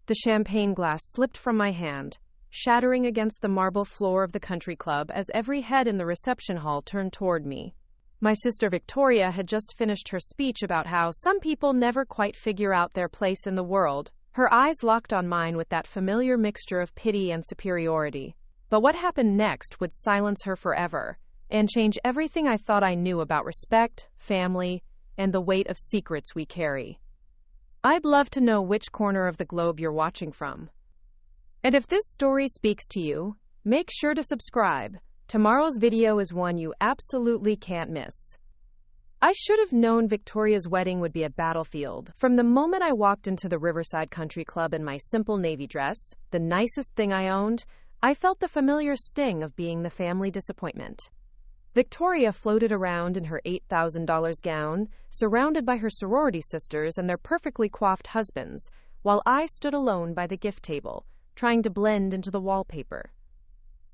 The champagne glass slipped from my hand, shattering against the marble floor of the country club as every head in the reception hall turned toward me. My sister Victoria had just finished her speech about how some people never quite figure out their place in the world, her eyes locked on mine with that familiar mixture of pity and superiority. But what happened next would silence her forever, and change everything I thought I knew about respect, family, and the weight of secrets we carry. I'd love to know which corner of the globe you're watching from. And if this story speaks to you, make sure to subscribe. Tomorrow's video is one you absolutely can't miss. I should have known Victoria's wedding would be a battlefield. From the moment I walked into the Riverside Country Club in my simple navy dress, the nicest thing I owned, I felt the familiar sting of being the family disappointment. Victoria floated around in her $8,000 gown, surrounded by her sorority sisters and their perfectly coiffed husbands, while I stood alone by the gift table, trying to blend into the wallpaper.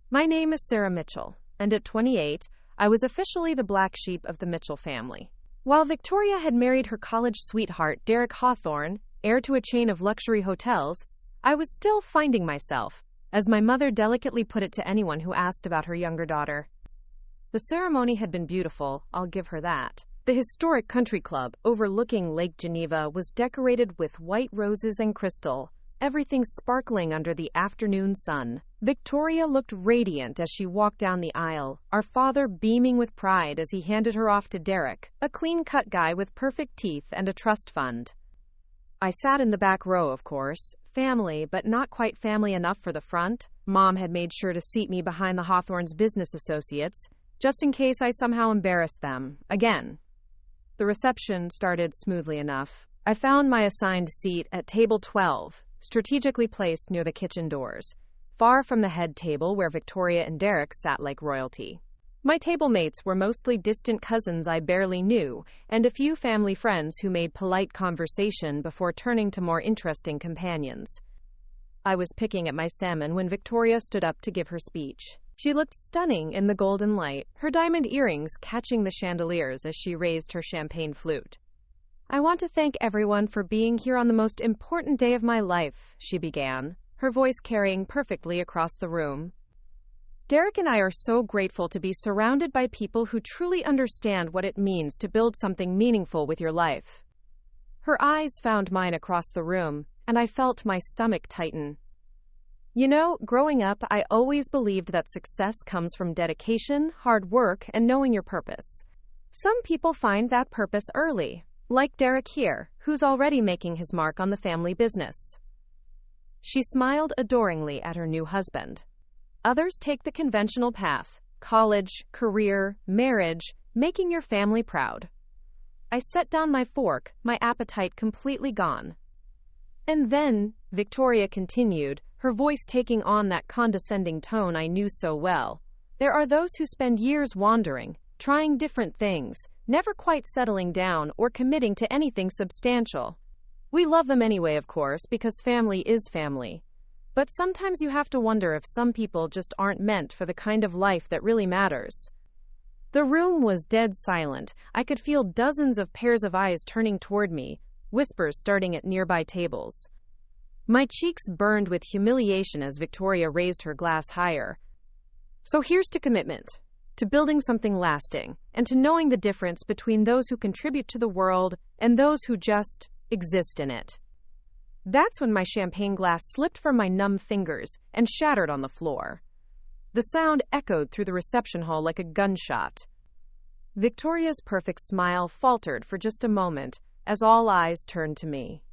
My name is Sarah Mitchell, and at 28, I was officially the black sheep of the Mitchell family. While Victoria had married her college sweetheart, Derek Hawthorne, heir to a chain of luxury hotels, I was still finding myself, as my mother delicately put it to anyone who asked about her younger daughter. The ceremony had been beautiful, I'll give her that. The historic country club, overlooking Lake Geneva, was decorated with white roses and crystal, everything sparkling under the afternoon sun. Victoria looked radiant as she walked down the aisle, our father beaming with pride as he handed her off to Derek, a clean-cut guy with perfect teeth and a trust fund. I sat in the back row, of course, family, but not quite family enough for the front. Mom had made sure to seat me behind the Hawthorne's business associates, just in case I somehow embarrassed them, again. The reception started smoothly enough. I found my assigned seat at table 12, strategically placed near the kitchen doors, far from the head table where Victoria and Derek sat like royalty. My table mates were mostly distant cousins I barely knew, and a few family friends who made polite conversation before turning to more interesting companions. I was picking at my salmon when Victoria stood up to give her speech. She looked stunning in the golden light, her diamond earrings catching the chandeliers as she raised her champagne flute. "I want to thank everyone for being here on the most important day of my life," she began, her voice carrying perfectly across the room. "Derek and I are so grateful to be surrounded by people who truly understand what it means to build something meaningful with your life." Her eyes found mine across the room, and I felt my stomach tighten. You know, growing up, I always believed that success comes from dedication, hard work, and knowing your purpose. Some people find that purpose early, like Derek here, who's already making his mark on the family business. She smiled adoringly at her new husband. Others take the conventional path: college, career, marriage, making your family proud. I set down my fork, my appetite completely gone. "And then," Victoria continued, her voice taking on that condescending tone I knew so well, "there are those who spend years wandering, trying different things, never quite settling down or committing to anything substantial. We love them anyway, of course, because family is family. But sometimes you have to wonder if some people just aren't meant for the kind of life that really matters." The room was dead silent. I could feel dozens of pairs of eyes turning toward me, whispers starting at nearby tables. My cheeks burned with humiliation as Victoria raised her glass higher. "So here's to commitment, to building something lasting, and to knowing the difference between those who contribute to the world and those who just exist in it." That's when my champagne glass slipped from my numb fingers and shattered on the floor. The sound echoed through the reception hall like a gunshot. Victoria's perfect smile faltered for just a moment as all eyes turned to me.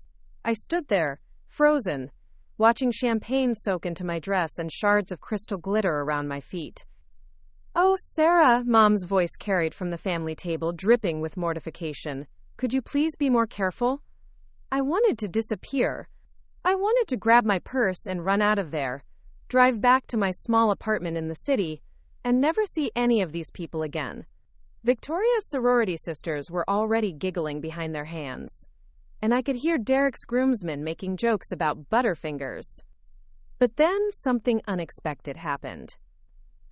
I stood there, frozen, watching champagne soak into my dress and shards of crystal glitter around my feet. "Oh, Sarah," Mom's voice carried from the family table, dripping with mortification. "Could you please be more careful?" I wanted to disappear. I wanted to grab my purse and run out of there, drive back to my small apartment in the city, and never see any of these people again. Victoria's sorority sisters were already giggling behind their hands, and I could hear Derek's groomsmen making jokes about butterfingers. But then something unexpected happened.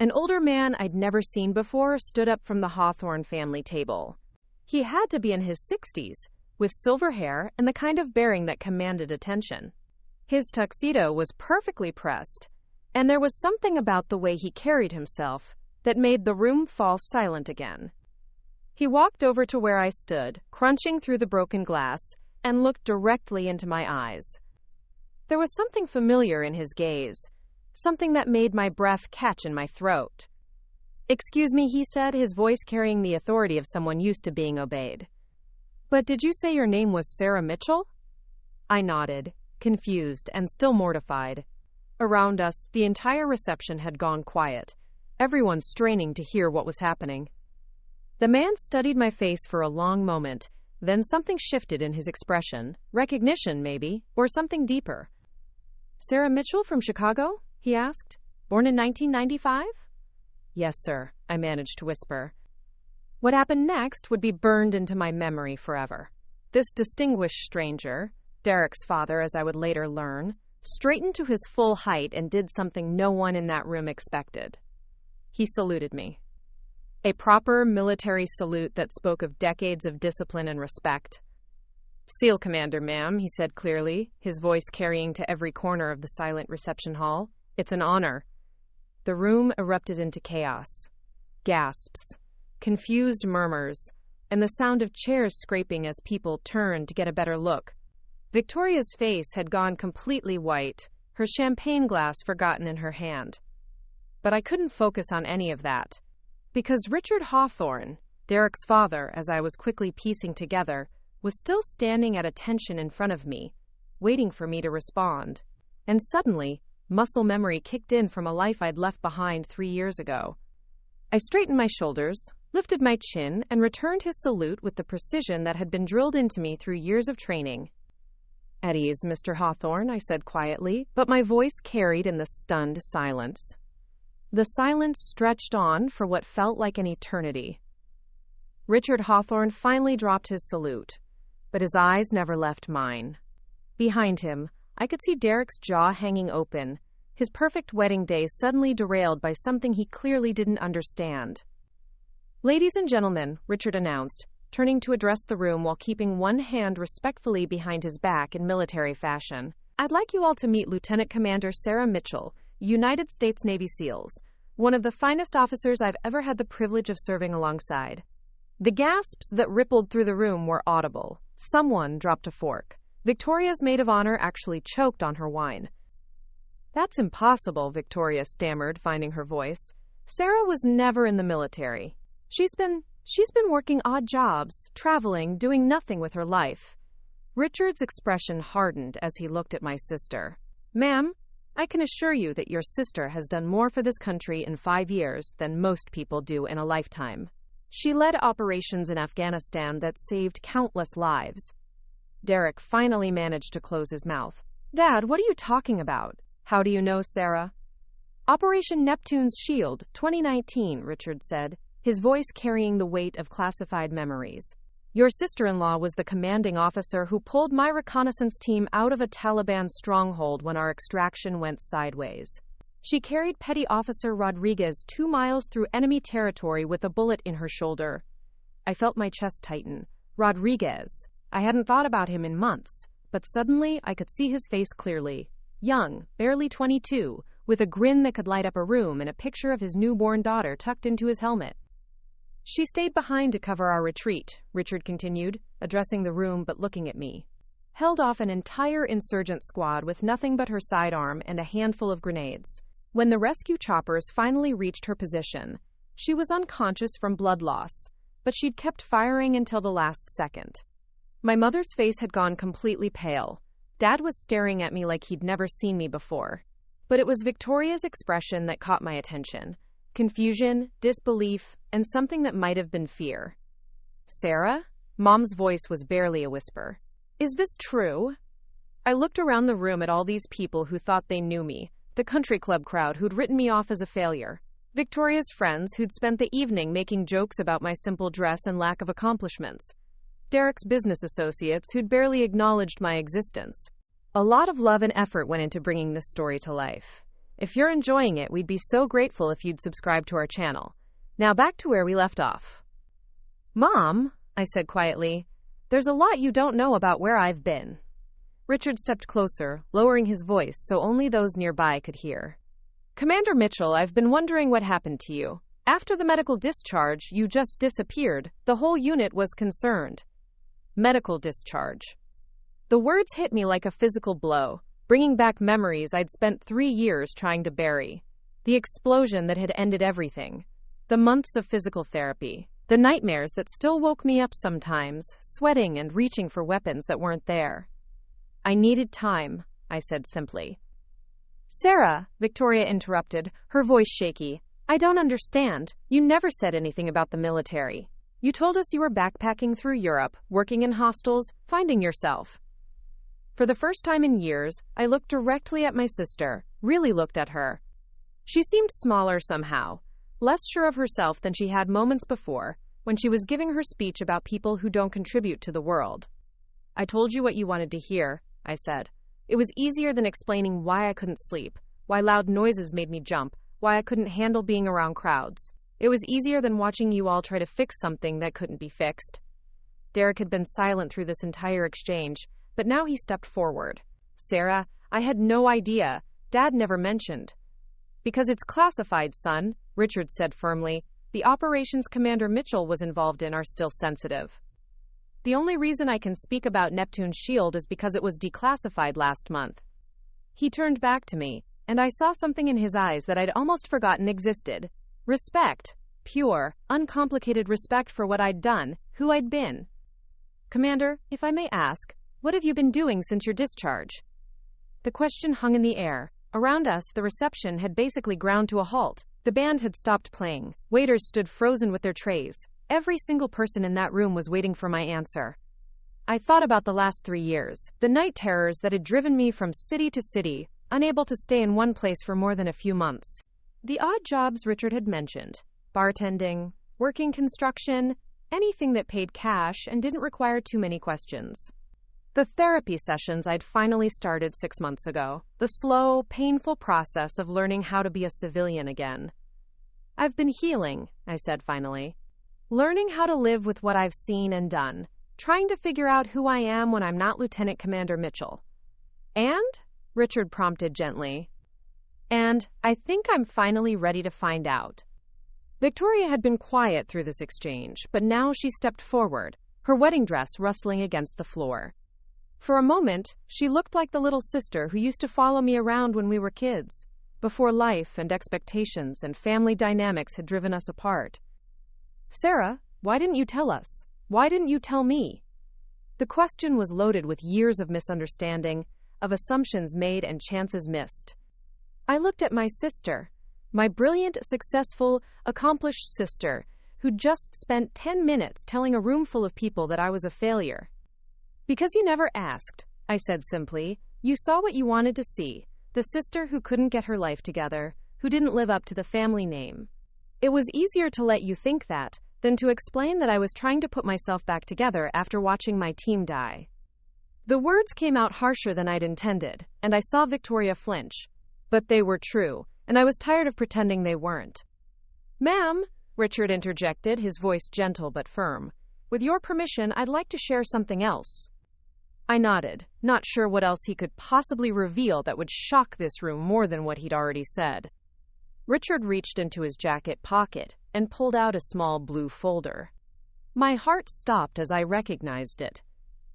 An older man I'd never seen before stood up from the Hawthorne family table. He had to be in his 60s, with silver hair and the kind of bearing that commanded attention. His tuxedo was perfectly pressed, and there was something about the way he carried himself that made the room fall silent again. He walked over to where I stood, crunching through the broken glass, and looked directly into my eyes. There was something familiar in his gaze, something that made my breath catch in my throat. "Excuse me," he said, his voice carrying the authority of someone used to being obeyed. "But did you say your name was Sarah Mitchell?" I nodded, confused and still mortified. Around us, the entire reception had gone quiet, everyone straining to hear what was happening. The man studied my face for a long moment, then something shifted in his expression, recognition maybe, or something deeper. "Sarah Mitchell from Chicago?" he asked. "Born in 1995? "Yes, sir," I managed to whisper. What happened next would be burned into my memory forever. This distinguished stranger, Derek's father as I would later learn, straightened to his full height and did something no one in that room expected. He saluted me. A proper military salute that spoke of decades of discipline and respect. "SEAL Commander, ma'am," he said clearly, his voice carrying to every corner of the silent reception hall. "It's an honor." The room erupted into chaos. Gasps, confused murmurs, and the sound of chairs scraping as people turned to get a better look. Victoria's face had gone completely white, her champagne glass forgotten in her hand. But I couldn't focus on any of that, because Richard Hawthorne, Derek's father, as I was quickly piecing together, was still standing at attention in front of me, waiting for me to respond. And suddenly, muscle memory kicked in from a life I'd left behind 3 years ago. I straightened my shoulders, lifted my chin, and returned his salute with the precision that had been drilled into me through years of training. "At ease, Mr. Hawthorne," I said quietly, but my voice carried in the stunned silence. The silence stretched on for what felt like an eternity. Richard Hawthorne finally dropped his salute, but his eyes never left mine. Behind him, I could see Derek's jaw hanging open, his perfect wedding day suddenly derailed by something he clearly didn't understand. "Ladies and gentlemen," Richard announced, turning to address the room while keeping one hand respectfully behind his back in military fashion. "I'd like you all to meet Lieutenant Commander Sarah Mitchell, United States Navy SEALs, one of the finest officers I've ever had the privilege of serving alongside." The gasps that rippled through the room were audible. Someone dropped a fork. Victoria's maid of honor actually choked on her wine. "That's impossible," Victoria stammered, finding her voice. "Sarah was never in the military. She's been working odd jobs, traveling, doing nothing with her life." Richard's expression hardened as he looked at my sister. "Ma'am, I can assure you that your sister has done more for this country in 5 years than most people do in a lifetime. She led operations in Afghanistan that saved countless lives." Derek finally managed to close his mouth. "Dad, what are you talking about? How do you know Sarah?" "Operation Neptune's Shield, 2019, Richard said, his voice carrying the weight of classified memories. "Your sister-in-law was the commanding officer who pulled my reconnaissance team out of a Taliban stronghold when our extraction went sideways. She carried Petty Officer Rodriguez 2 miles through enemy territory with a bullet in her shoulder." I felt my chest tighten. Rodriguez. I hadn't thought about him in months, but suddenly I could see his face clearly. Young, barely 22, with a grin that could light up a room and a picture of his newborn daughter tucked into his helmet. "She stayed behind to cover our retreat," Richard continued, addressing the room but looking at me. "Held off an entire insurgent squad with nothing but her sidearm and a handful of grenades. When the rescue choppers finally reached her position, she was unconscious from blood loss, but she'd kept firing until the last second." My mother's face had gone completely pale. Dad was staring at me like he'd never seen me before. But it was Victoria's expression that caught my attention. Confusion, disbelief, and something that might have been fear. "Sarah?" Mom's voice was barely a whisper. "Is this true?" I looked around the room at all these people who thought they knew me, the country club crowd who'd written me off as a failure, Victoria's friends who'd spent the evening making jokes about my simple dress and lack of accomplishments, Derek's business associates who'd barely acknowledged my existence. A lot of love and effort went into bringing this story to life. If you're enjoying it, we'd be so grateful if you'd subscribe to our channel. Now back to where we left off. "Mom," I said quietly, "there's a lot you don't know about where I've been." Richard stepped closer, lowering his voice so only those nearby could hear. Commander Mitchell, I've been wondering what happened to you. After the medical discharge, you just disappeared. The whole unit was concerned. Medical discharge. The words hit me like a physical blow, bringing back memories I'd spent 3 years trying to bury. The explosion that had ended everything. The months of physical therapy. The nightmares that still woke me up sometimes, sweating and reaching for weapons that weren't there. I needed time, I said simply. Sarah, Victoria interrupted, her voice shaky. I don't understand. You never said anything about the military. You told us you were backpacking through Europe, working in hostels, finding yourself. For the first time in years, I looked directly at my sister, really looked at her. She seemed smaller somehow, less sure of herself than she had moments before, when she was giving her speech about people who don't contribute to the world. I told you what you wanted to hear, I said. It was easier than explaining why I couldn't sleep, why loud noises made me jump, why I couldn't handle being around crowds. It was easier than watching you all try to fix something that couldn't be fixed. Derek had been silent through this entire exchange, but now he stepped forward. Sarah, I had no idea. Dad never mentioned. Because it's classified, son, Richard said firmly. The operations Commander Mitchell was involved in are still sensitive. The only reason I can speak about Neptune's shield is because it was declassified last month. He turned back to me, and I saw something in his eyes that I'd almost forgotten existed. Respect. Pure, uncomplicated respect for what I'd done, who I'd been. Commander, if I may ask, what have you been doing since your discharge? The question hung in the air. Around us, the reception had basically ground to a halt. The band had stopped playing. Waiters stood frozen with their trays. Every single person in that room was waiting for my answer. I thought about the last 3 years, the night terrors that had driven me from city to city, unable to stay in one place for more than a few months. The odd jobs Richard had mentioned, bartending, working construction, anything that paid cash and didn't require too many questions. The therapy sessions I'd finally started 6 months ago, the slow, painful process of learning how to be a civilian again. I've been healing, I said finally. Learning how to live with what I've seen and done, trying to figure out who I am when I'm not Lieutenant Commander Mitchell. And? Richard prompted gently. And I think I'm finally ready to find out. Victoria had been quiet through this exchange, but now she stepped forward, her wedding dress rustling against the floor. For a moment, she looked like the little sister who used to follow me around when we were kids, before life and expectations and family dynamics had driven us apart. Sarah, why didn't you tell us? Why didn't you tell me? The question was loaded with years of misunderstanding, of assumptions made and chances missed. I looked at my sister, my brilliant, successful, accomplished sister, who'd just spent 10 minutes telling a room full of people that I was a failure. Because you never asked, I said simply. You saw what you wanted to see, the sister who couldn't get her life together, who didn't live up to the family name. It was easier to let you think that than to explain that I was trying to put myself back together after watching my team die. The words came out harsher than I'd intended, and I saw Victoria flinch. But they were true, and I was tired of pretending they weren't. Ma'am, Richard interjected, his voice gentle but firm. With your permission, I'd like to share something else. I nodded, not sure what else he could possibly reveal that would shock this room more than what he'd already said. Richard reached into his jacket pocket and pulled out a small blue folder. My heart stopped as I recognized it.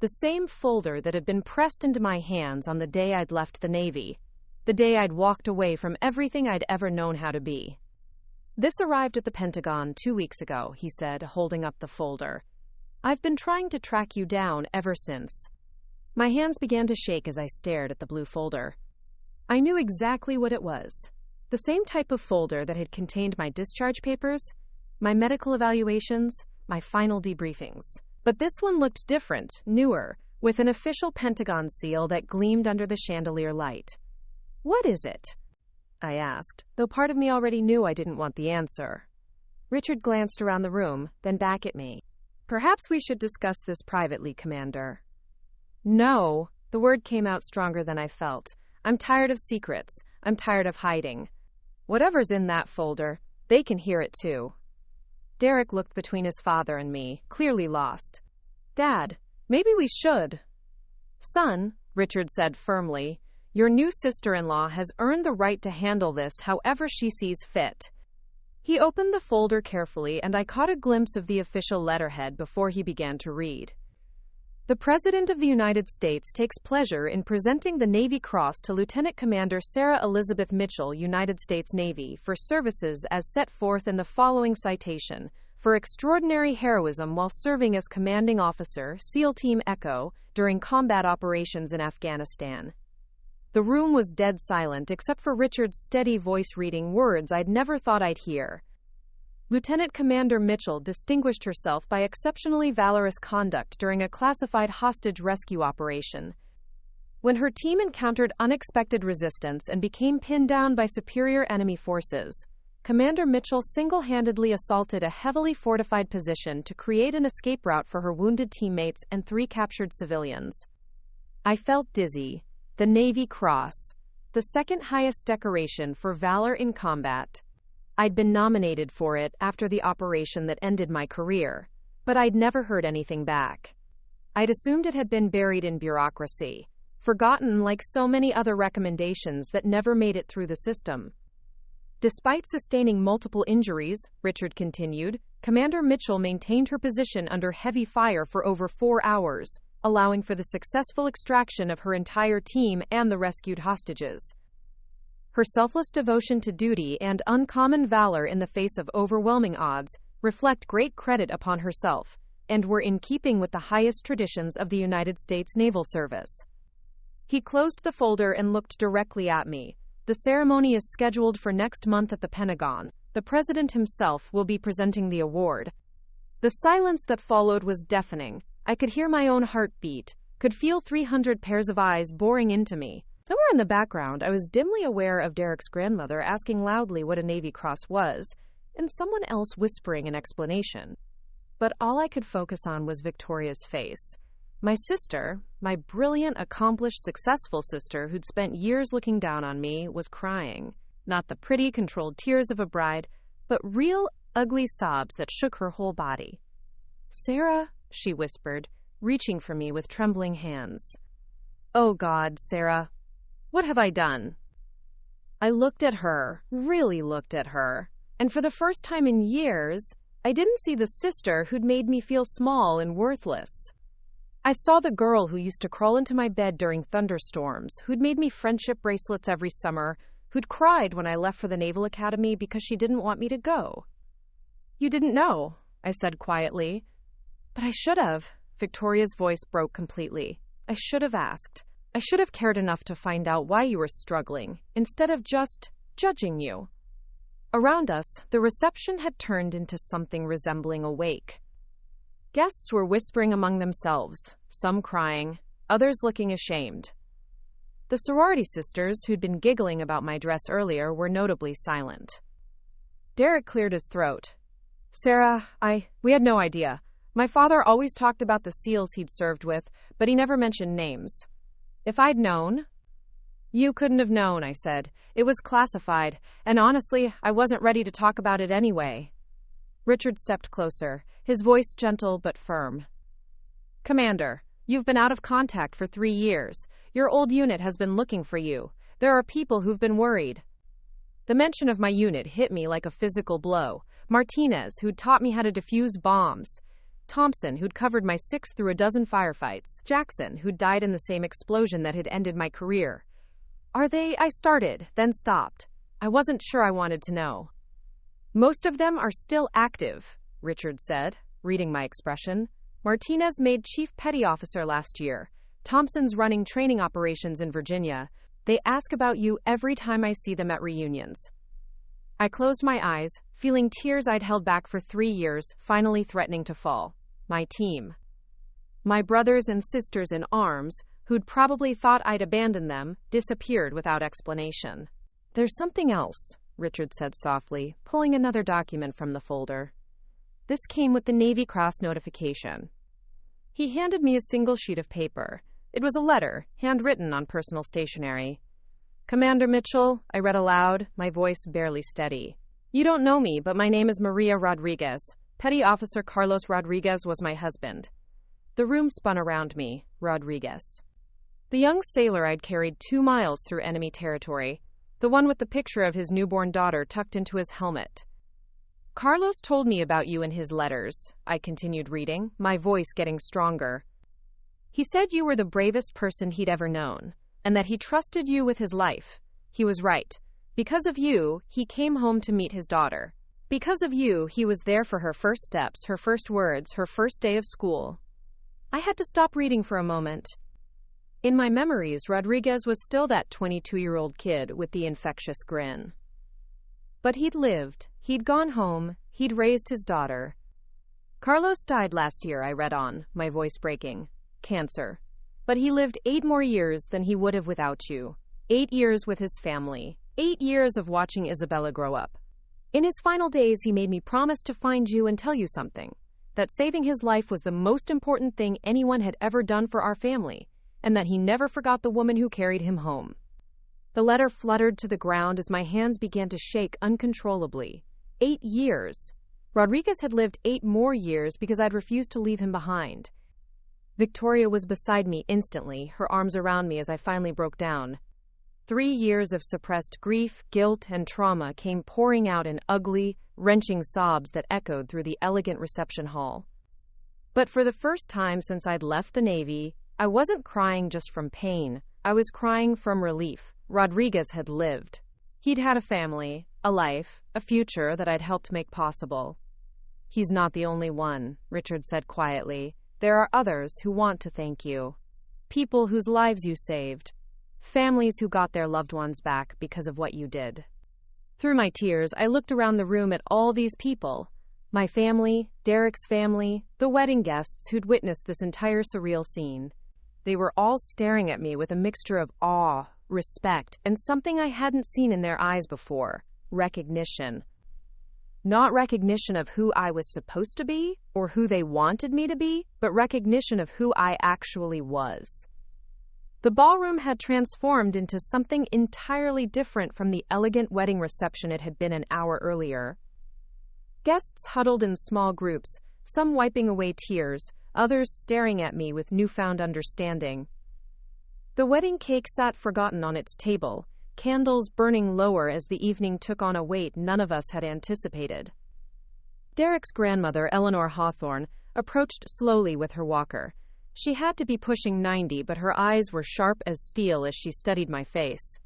The same folder that had been pressed into my hands on the day I'd left the Navy, the day I'd walked away from everything I'd ever known how to be. This arrived at the Pentagon 2 weeks ago, he said, holding up the folder. I've been trying to track you down ever since. My hands began to shake as I stared at the blue folder. I knew exactly what it was. The same type of folder that had contained my discharge papers, my medical evaluations, my final debriefings. But this one looked different, newer, with an official Pentagon seal that gleamed under the chandelier light. What is it? I asked, though part of me already knew I didn't want the answer. Richard glanced around the room, then back at me. Perhaps we should discuss this privately, Commander. No, the word came out stronger than I felt. I'm tired of secrets. I'm tired of hiding. Whatever's in that folder, they can hear it too. Derek looked between his father and me, clearly lost. Dad, maybe we should. Son, Richard said firmly. "Your new sister-in-law has earned the right to handle this however she sees fit." He opened the folder carefully, and I caught a glimpse of the official letterhead before he began to read. "The President of the United States takes pleasure in presenting the Navy Cross to Lieutenant Commander Sarah Elizabeth Mitchell, United States Navy, for services as set forth in the following citation, for extraordinary heroism while serving as commanding officer, SEAL Team Echo, during combat operations in Afghanistan." The room was dead silent except for Richard's steady voice reading words I'd never thought I'd hear. Lieutenant Commander Mitchell distinguished herself by exceptionally valorous conduct during a classified hostage rescue operation. When her team encountered unexpected resistance and became pinned down by superior enemy forces, Commander Mitchell single-handedly assaulted a heavily fortified position to create an escape route for her wounded teammates and 3 captured civilians. I felt dizzy. The Navy Cross, the second highest decoration for valor in combat. I'd been nominated for it after the operation that ended my career, but I'd never heard anything back. I'd assumed it had been buried in bureaucracy, forgotten like so many other recommendations that never made it through the system. Despite sustaining multiple injuries, Richard continued, Commander Mitchell maintained her position under heavy fire for over 4 hours, allowing for the successful extraction of her entire team and the rescued hostages. Her selfless devotion to duty and uncommon valor in the face of overwhelming odds reflect great credit upon herself, and were in keeping with the highest traditions of the United States Naval Service. He closed the folder and looked directly at me. The ceremony is scheduled for next month at the Pentagon. The President himself will be presenting the award. The silence that followed was deafening. I could hear my own heartbeat, could feel 300 pairs of eyes boring into me. Somewhere in the background, I was dimly aware of Derek's grandmother asking loudly what a Navy Cross was, and someone else whispering an explanation. But all I could focus on was Victoria's face. My sister, my brilliant, accomplished, successful sister who'd spent years looking down on me, was crying. Not the pretty, controlled tears of a bride, but real, ugly sobs that shook her whole body. "Sarah," she whispered, reaching for me with trembling hands. "Oh God, Sarah. What have I done?" I looked at her, really looked at her, and for the first time in years, I didn't see the sister who'd made me feel small and worthless. I saw the girl who used to crawl into my bed during thunderstorms, who'd made me friendship bracelets every summer, who'd cried when I left for the Naval Academy because she didn't want me to go. "You didn't know," I said quietly. "But I should have." Victoria's voice broke completely. "I should have asked. I should have cared enough to find out why you were struggling, instead of just judging you." Around us, the reception had turned into something resembling a wake. Guests were whispering among themselves, some crying, others looking ashamed. The sorority sisters, who'd been giggling about my dress earlier, were notably silent. Derek cleared his throat. "Sarah, we had no idea. My father always talked about the SEALs he'd served with, but he never mentioned names. If I'd known..." "You couldn't have known," I said. "It was classified, and honestly, I wasn't ready to talk about it anyway." Richard stepped closer, his voice gentle but firm. "Commander, you've been out of contact for 3 years. Your old unit has been looking for you. There are people who've been worried." The mention of my unit hit me like a physical blow. Martinez, who'd taught me how to defuse bombs. Thompson, who'd covered my 6 through a dozen firefights. Jackson, who'd died in the same explosion that had ended my career. I started, then stopped. I wasn't sure I wanted to know. "Most of them are still active," Richard said, reading my expression. "Martinez made Chief Petty Officer last year. Thompson's running training operations in Virginia. They ask about you every time I see them at reunions." I closed my eyes, feeling tears I'd held back for 3 years, finally threatening to fall. My team. My brothers and sisters in arms, who'd probably thought I'd abandoned them, disappeared without explanation. "There's something else," Richard said softly, pulling another document from the folder. This came with the Navy Cross notification. He handed me a single sheet of paper. It was a letter, handwritten on personal stationery. "Commander Mitchell," I read aloud, my voice barely steady. "You don't know me, but my name is Maria Rodriguez. Petty Officer Carlos Rodriguez was my husband." The room spun around me. Rodriguez. The young sailor I'd carried 2 miles through enemy territory, the one with the picture of his newborn daughter tucked into his helmet. Carlos told me about you in his letters, I continued reading, my voice getting stronger. He said you were the bravest person he'd ever known, and that he trusted you with his life. He was right. Because of you, he came home to meet his daughter. Because of you, he was there for her first steps, her first words, her first day of school. I had to stop reading for a moment. In my memories, Rodriguez was still that 22-year-old kid with the infectious grin. But he'd lived, he'd gone home, he'd raised his daughter. Carlos died last year, I read on, my voice breaking. Cancer. But he lived 8 more years than he would have without you. 8 years with his family. 8 years of watching Isabella grow up. In his final days, he made me promise to find you and tell you something. That saving his life was the most important thing anyone had ever done for our family, and that he never forgot the woman who carried him home. The letter fluttered to the ground as my hands began to shake uncontrollably. 8 years. Rodriguez had lived 8 more years because I'd refused to leave him behind. Victoria was beside me instantly, her arms around me as I finally broke down. 3 years of suppressed grief, guilt, and trauma came pouring out in ugly, wrenching sobs that echoed through the elegant reception hall. But for the first time since I'd left the Navy, I wasn't crying just from pain. I was crying from relief. Rodriguez had lived. He'd had a family, a life, a future that I'd helped make possible. He's not the only one, Richard said quietly. There are others who want to thank you. People whose lives you saved. Families who got their loved ones back because of what you did. Through my tears, I looked around the room at all these people. My family, Derek's family, the wedding guests who'd witnessed this entire surreal scene. They were all staring at me with a mixture of awe, respect, and something I hadn't seen in their eyes before, recognition. Not recognition of who I was supposed to be or who they wanted me to be, but recognition of who I actually was. The ballroom had transformed into something entirely different from the elegant wedding reception it had been an hour earlier. Guests huddled in small groups, some wiping away tears, others staring at me with newfound understanding. The wedding cake sat forgotten on its table, candles burning lower as the evening took on a weight none of us had anticipated. Derek's grandmother, Eleanor Hawthorne, approached slowly with her walker. She had to be pushing 90, but her eyes were sharp as steel as she studied my face.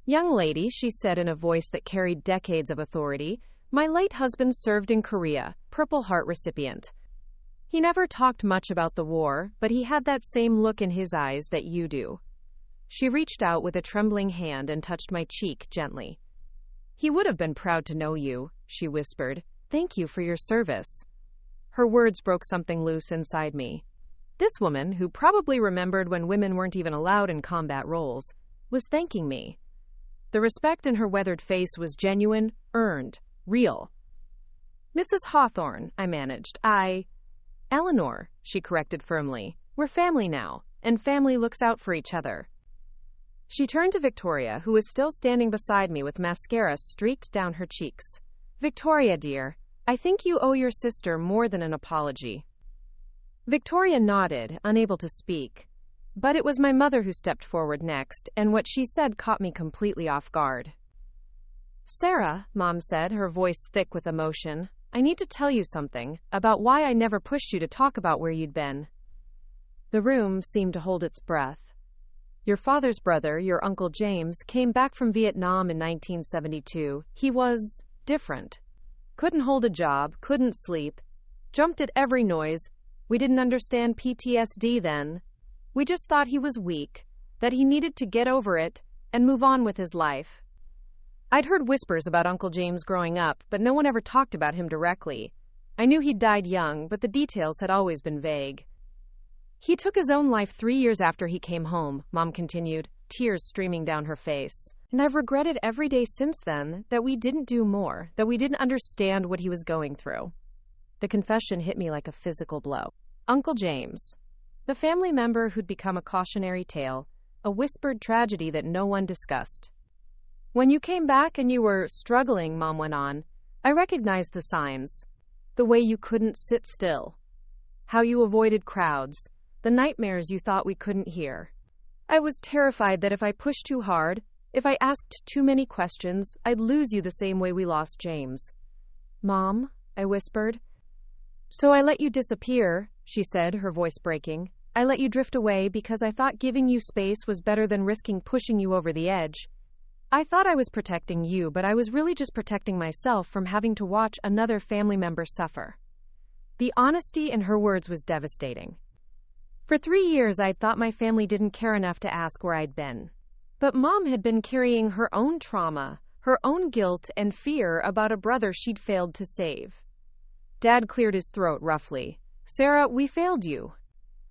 "Young lady," she said in a voice that carried decades of authority, "my late husband served in Korea, Purple Heart recipient. He never talked much about the war, but he had that same look in his eyes that you do." She reached out with a trembling hand and touched my cheek gently. "He would have been proud to know you," she whispered. "Thank you for your service." Her words broke something loose inside me. This woman, who probably remembered when women weren't even allowed in combat roles, was thanking me. The respect in her weathered face was genuine, earned, real. "Mrs. Hawthorne," I managed. "Eleanor," she corrected firmly. "We're family now, and family looks out for each other." She turned to Victoria, who was still standing beside me with mascara streaked down her cheeks. "Victoria, dear, I think you owe your sister more than an apology." Victoria nodded, unable to speak. But it was my mother who stepped forward next, and what she said caught me completely off guard. "Sarah," Mom said, her voice thick with emotion, "I need to tell you something about why I never pushed you to talk about where you'd been." The room seemed to hold its breath. "Your father's brother, your Uncle James, came back from Vietnam in 1972. He was different. Couldn't hold a job, couldn't sleep, jumped at every noise. We didn't understand PTSD then. We just thought he was weak, that he needed to get over it and move on with his life. I'd heard whispers about Uncle James growing up, but no one ever talked about him directly. I knew he'd died young, but the details had always been vague. He took his own life 3 years after he came home," Mom continued, tears streaming down her face. "And I've regretted every day since then that we didn't do more, that we didn't understand what he was going through." The confession hit me like a physical blow. Uncle James, the family member who'd become a cautionary tale, a whispered tragedy that no one discussed. "When you came back and you were struggling," Mom went on, "I recognized the signs. The way you couldn't sit still. How you avoided crowds. The nightmares you thought we couldn't hear. I was terrified that if I pushed too hard, if I asked too many questions, I'd lose you the same way we lost James. Mom, I whispered. So I let you disappear, she said, her voice breaking. I let you drift away because I thought giving you space was better than risking pushing you over the edge. I thought I was protecting you, but I was really just protecting myself from having to watch another family member suffer. The honesty in her words was devastating. For 3 years, I'd thought my family didn't care enough to ask where I'd been. But Mom had been carrying her own trauma, her own guilt and fear about a brother she'd failed to save. Dad cleared his throat roughly. Sarah, we failed you.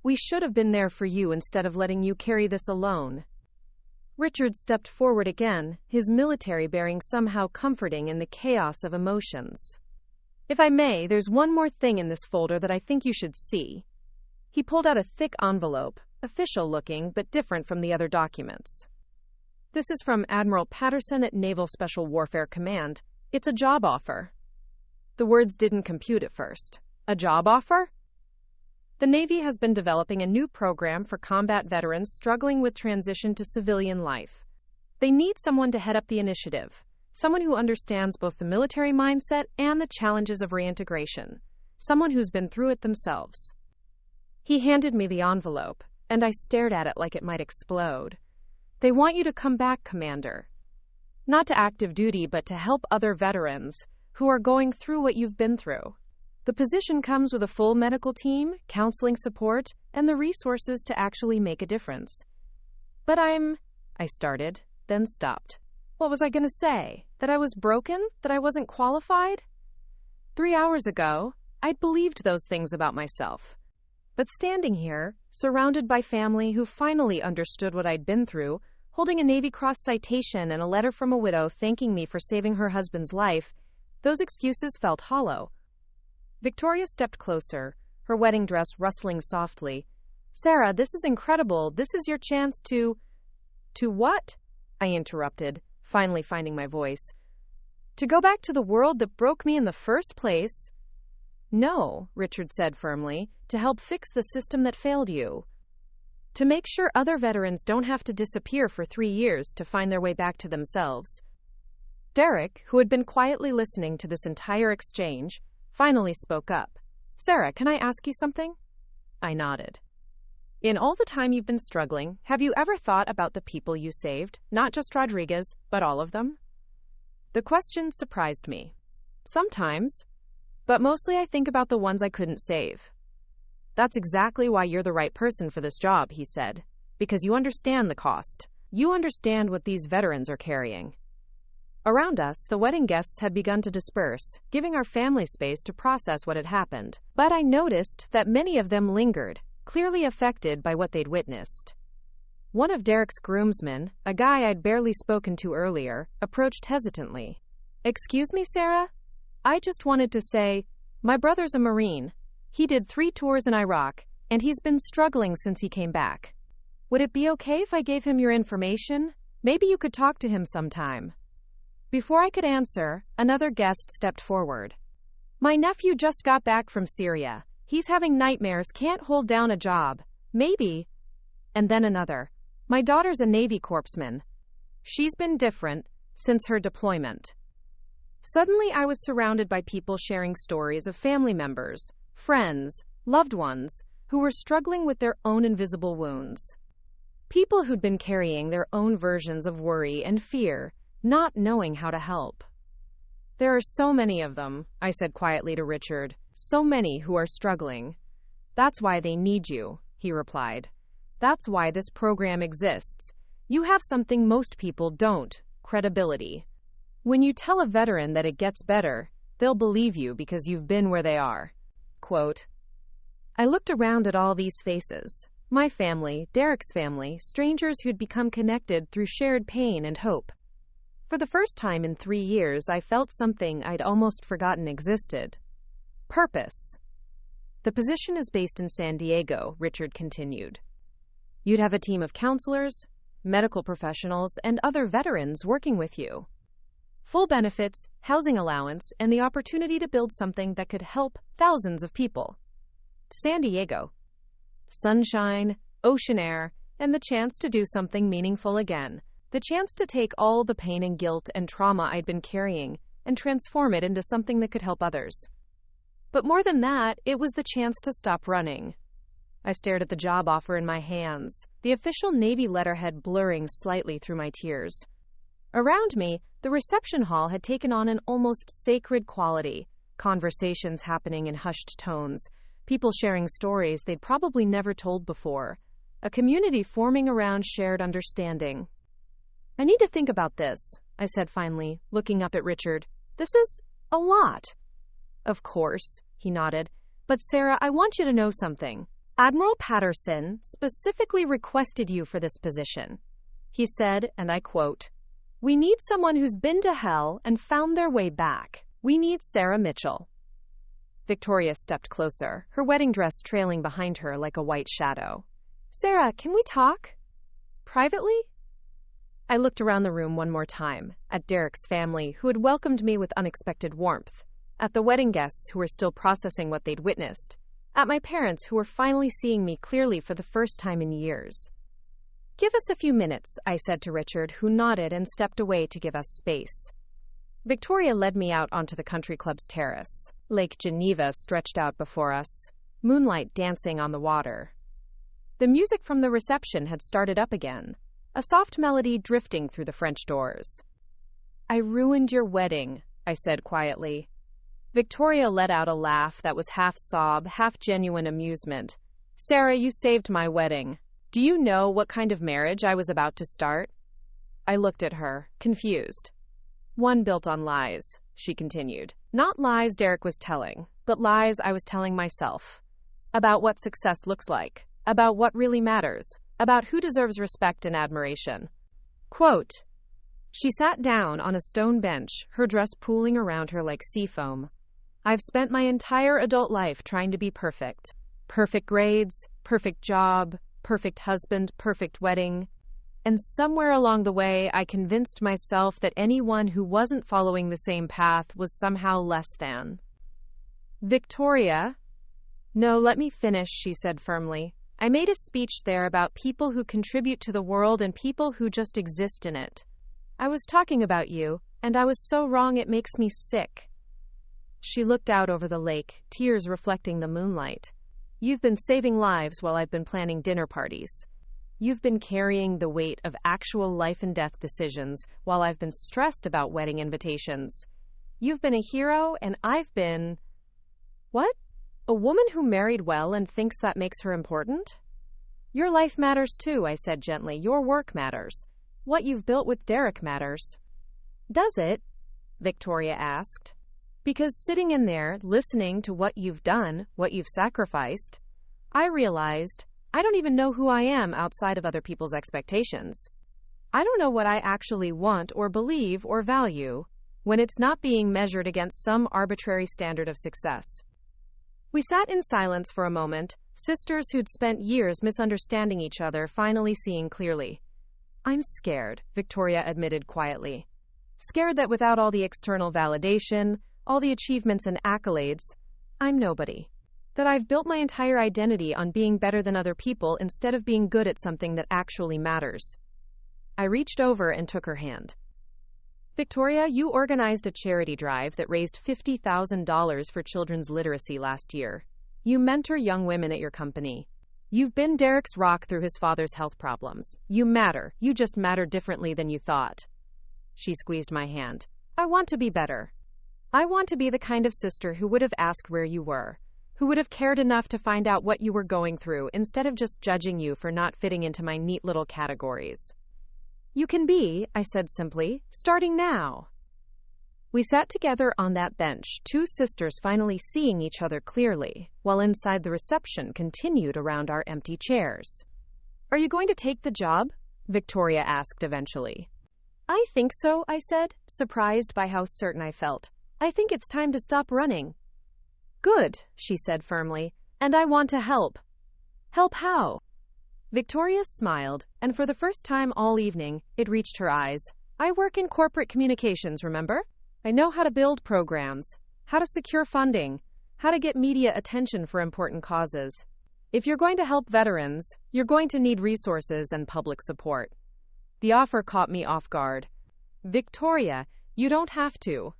We should have been there for you instead of letting you carry this alone. Richard stepped forward again, his military bearing somehow comforting in the chaos of emotions. If I may, there's one more thing in this folder that I think you should see. He pulled out a thick envelope, official-looking but different from the other documents. This is from Admiral Patterson at Naval Special Warfare Command. It's a job offer. The words didn't compute at first. A job offer? The Navy has been developing a new program for combat veterans struggling with transition to civilian life. They need someone to head up the initiative, someone who understands both the military mindset and the challenges of reintegration, someone who's been through it themselves. He handed me the envelope, and I stared at it like it might explode. They want you to come back, Commander. Not to active duty, but to help other veterans who are going through what you've been through. The position comes with a full medical team, counseling support, and the resources to actually make a difference. But I started, then stopped. What was I going to say? That I was broken? That I wasn't qualified? 3 hours ago, I'd believed those things about myself. But standing here, surrounded by family who finally understood what I'd been through, holding a Navy Cross citation and a letter from a widow thanking me for saving her husband's life, those excuses felt hollow. Victoria stepped closer, her wedding dress rustling softly. Sarah, this is incredible. This is your chance to... To what? I interrupted, finally finding my voice. To go back to the world that broke me in the first place? No, Richard said firmly, to help fix the system that failed you. To make sure other veterans don't have to disappear for 3 years to find their way back to themselves. Derek, who had been quietly listening to this entire exchange, finally spoke up. Sarah, can I ask you something? I nodded. In all the time you've been struggling, have you ever thought about the people you saved? Not just Rodriguez, but all of them? The question surprised me. Sometimes. But mostly I think about the ones I couldn't save. That's exactly why you're the right person for this job, he said. Because you understand the cost. You understand what these veterans are carrying. Around us, the wedding guests had begun to disperse, giving our family space to process what had happened. But I noticed that many of them lingered, clearly affected by what they'd witnessed. One of Derek's groomsmen, a guy I'd barely spoken to earlier, approached hesitantly. Excuse me, Sarah? I just wanted to say, my brother's a Marine. He did 3 tours in Iraq, and he's been struggling since he came back. Would it be okay if I gave him your information? Maybe you could talk to him sometime. Before I could answer, another guest stepped forward. My nephew just got back from Syria. He's having nightmares, can't hold down a job. Maybe. And then another. My daughter's a Navy corpsman. She's been different since her deployment. Suddenly I was surrounded by people sharing stories of family members, friends, loved ones, who were struggling with their own invisible wounds. People who'd been carrying their own versions of worry and fear, not knowing how to help. There are so many of them, I said quietly to Richard, so many who are struggling. That's why they need you, he replied. That's why this program exists. You have something most people don't, credibility. When you tell a veteran that it gets better, they'll believe you because you've been where they are. Quote, I looked around at all these faces. My family, Derek's family, strangers who'd become connected through shared pain and hope. For the first time in 3 years, I felt something I'd almost forgotten existed. Purpose. The position is based in San Diego, Richard continued. You'd have a team of counselors, medical professionals, and other veterans working with you. Full benefits, housing allowance, and the opportunity to build something that could help thousands of people. San Diego. Sunshine, ocean air, and the chance to do something meaningful again. The chance to take all the pain and guilt and trauma I'd been carrying and transform it into something that could help others. But more than that, it was the chance to stop running. I stared at the job offer in my hands, the official Navy letterhead blurring slightly through my tears. Around me, the reception hall had taken on an almost sacred quality, conversations happening in hushed tones, people sharing stories they'd probably never told before, a community forming around shared understanding. "I need to think about this," I said finally, looking up at Richard. "This is a lot." "Of course," he nodded. "But Sarah, I want you to know something. Admiral Patterson specifically requested you for this position. He said, and I quote, 'We need someone who's been to hell and found their way back. We need Sarah Mitchell.'" Victoria stepped closer, her wedding dress trailing behind her like a white shadow. "Sarah, can we talk? Privately?" I looked around the room one more time, at Derek's family, who had welcomed me with unexpected warmth, at the wedding guests who were still processing what they'd witnessed, at my parents who were finally seeing me clearly for the first time in years. "Give us a few minutes," I said to Richard, who nodded and stepped away to give us space. Victoria led me out onto the country club's terrace. Lake Geneva stretched out before us, moonlight dancing on the water. The music from the reception had started up again, a soft melody drifting through the French doors. "I ruined your wedding," I said quietly. Victoria let out a laugh that was half sob, half genuine amusement. "Sarah, you saved my wedding. Do you know what kind of marriage I was about to start?" I looked at her, confused. "One built on lies," she continued. "Not lies Derek was telling, but lies I was telling myself. About what success looks like, about what really matters, about who deserves respect and admiration." Quote. She sat down on a stone bench, her dress pooling around her like sea foam. "I've spent my entire adult life trying to be perfect. Perfect grades, perfect job, perfect husband, perfect wedding. And somewhere along the way, I convinced myself that anyone who wasn't following the same path was somehow less than." "Victoria?" "No, let me finish," she said firmly. "I made a speech there about people who contribute to the world and people who just exist in it. I was talking about you, and I was so wrong it makes me sick." She looked out over the lake, tears reflecting the moonlight. "You've been saving lives while I've been planning dinner parties. You've been carrying the weight of actual life and death decisions while I've been stressed about wedding invitations. You've been a hero, and I've been..." "What? A woman who married well and thinks that makes her important?" "Your life matters too," I said gently. "Your work matters. What you've built with Derek matters." "Does it?" Victoria asked. "Because sitting in there, listening to what you've done, what you've sacrificed, I realized I don't even know who I am outside of other people's expectations. I don't know what I actually want or believe or value when it's not being measured against some arbitrary standard of success." We sat in silence for a moment, sisters who'd spent years misunderstanding each other finally seeing clearly. "I'm scared," Victoria admitted quietly. "Scared that without all the external validation, all the achievements and accolades, I'm nobody. That I've built my entire identity on being better than other people instead of being good at something that actually matters." I reached over and took her hand. "Victoria, you organized a charity drive that raised $50,000 for children's literacy last year. You mentor young women at your company. You've been Derek's rock through his father's health problems. You matter. You just matter differently than you thought." She squeezed my hand. "I want to be better. I want to be the kind of sister who would have asked where you were, who would have cared enough to find out what you were going through instead of just judging you for not fitting into my neat little categories." "You can be," I said simply, "starting now." We sat together on that bench, two sisters finally seeing each other clearly, while inside the reception continued around our empty chairs. "Are you going to take the job?" Victoria asked eventually. "I think so," I said, surprised by how certain I felt. "I think it's time to stop running." "Good," she said firmly, "and I want to help." "Help how?" Victoria smiled, and for the first time all evening, it reached her eyes. "I work in corporate communications, remember? I know how to build programs, how to secure funding, how to get media attention for important causes. If you're going to help veterans, you're going to need resources and public support. The offer caught me off guard. Victoria, you don't have to.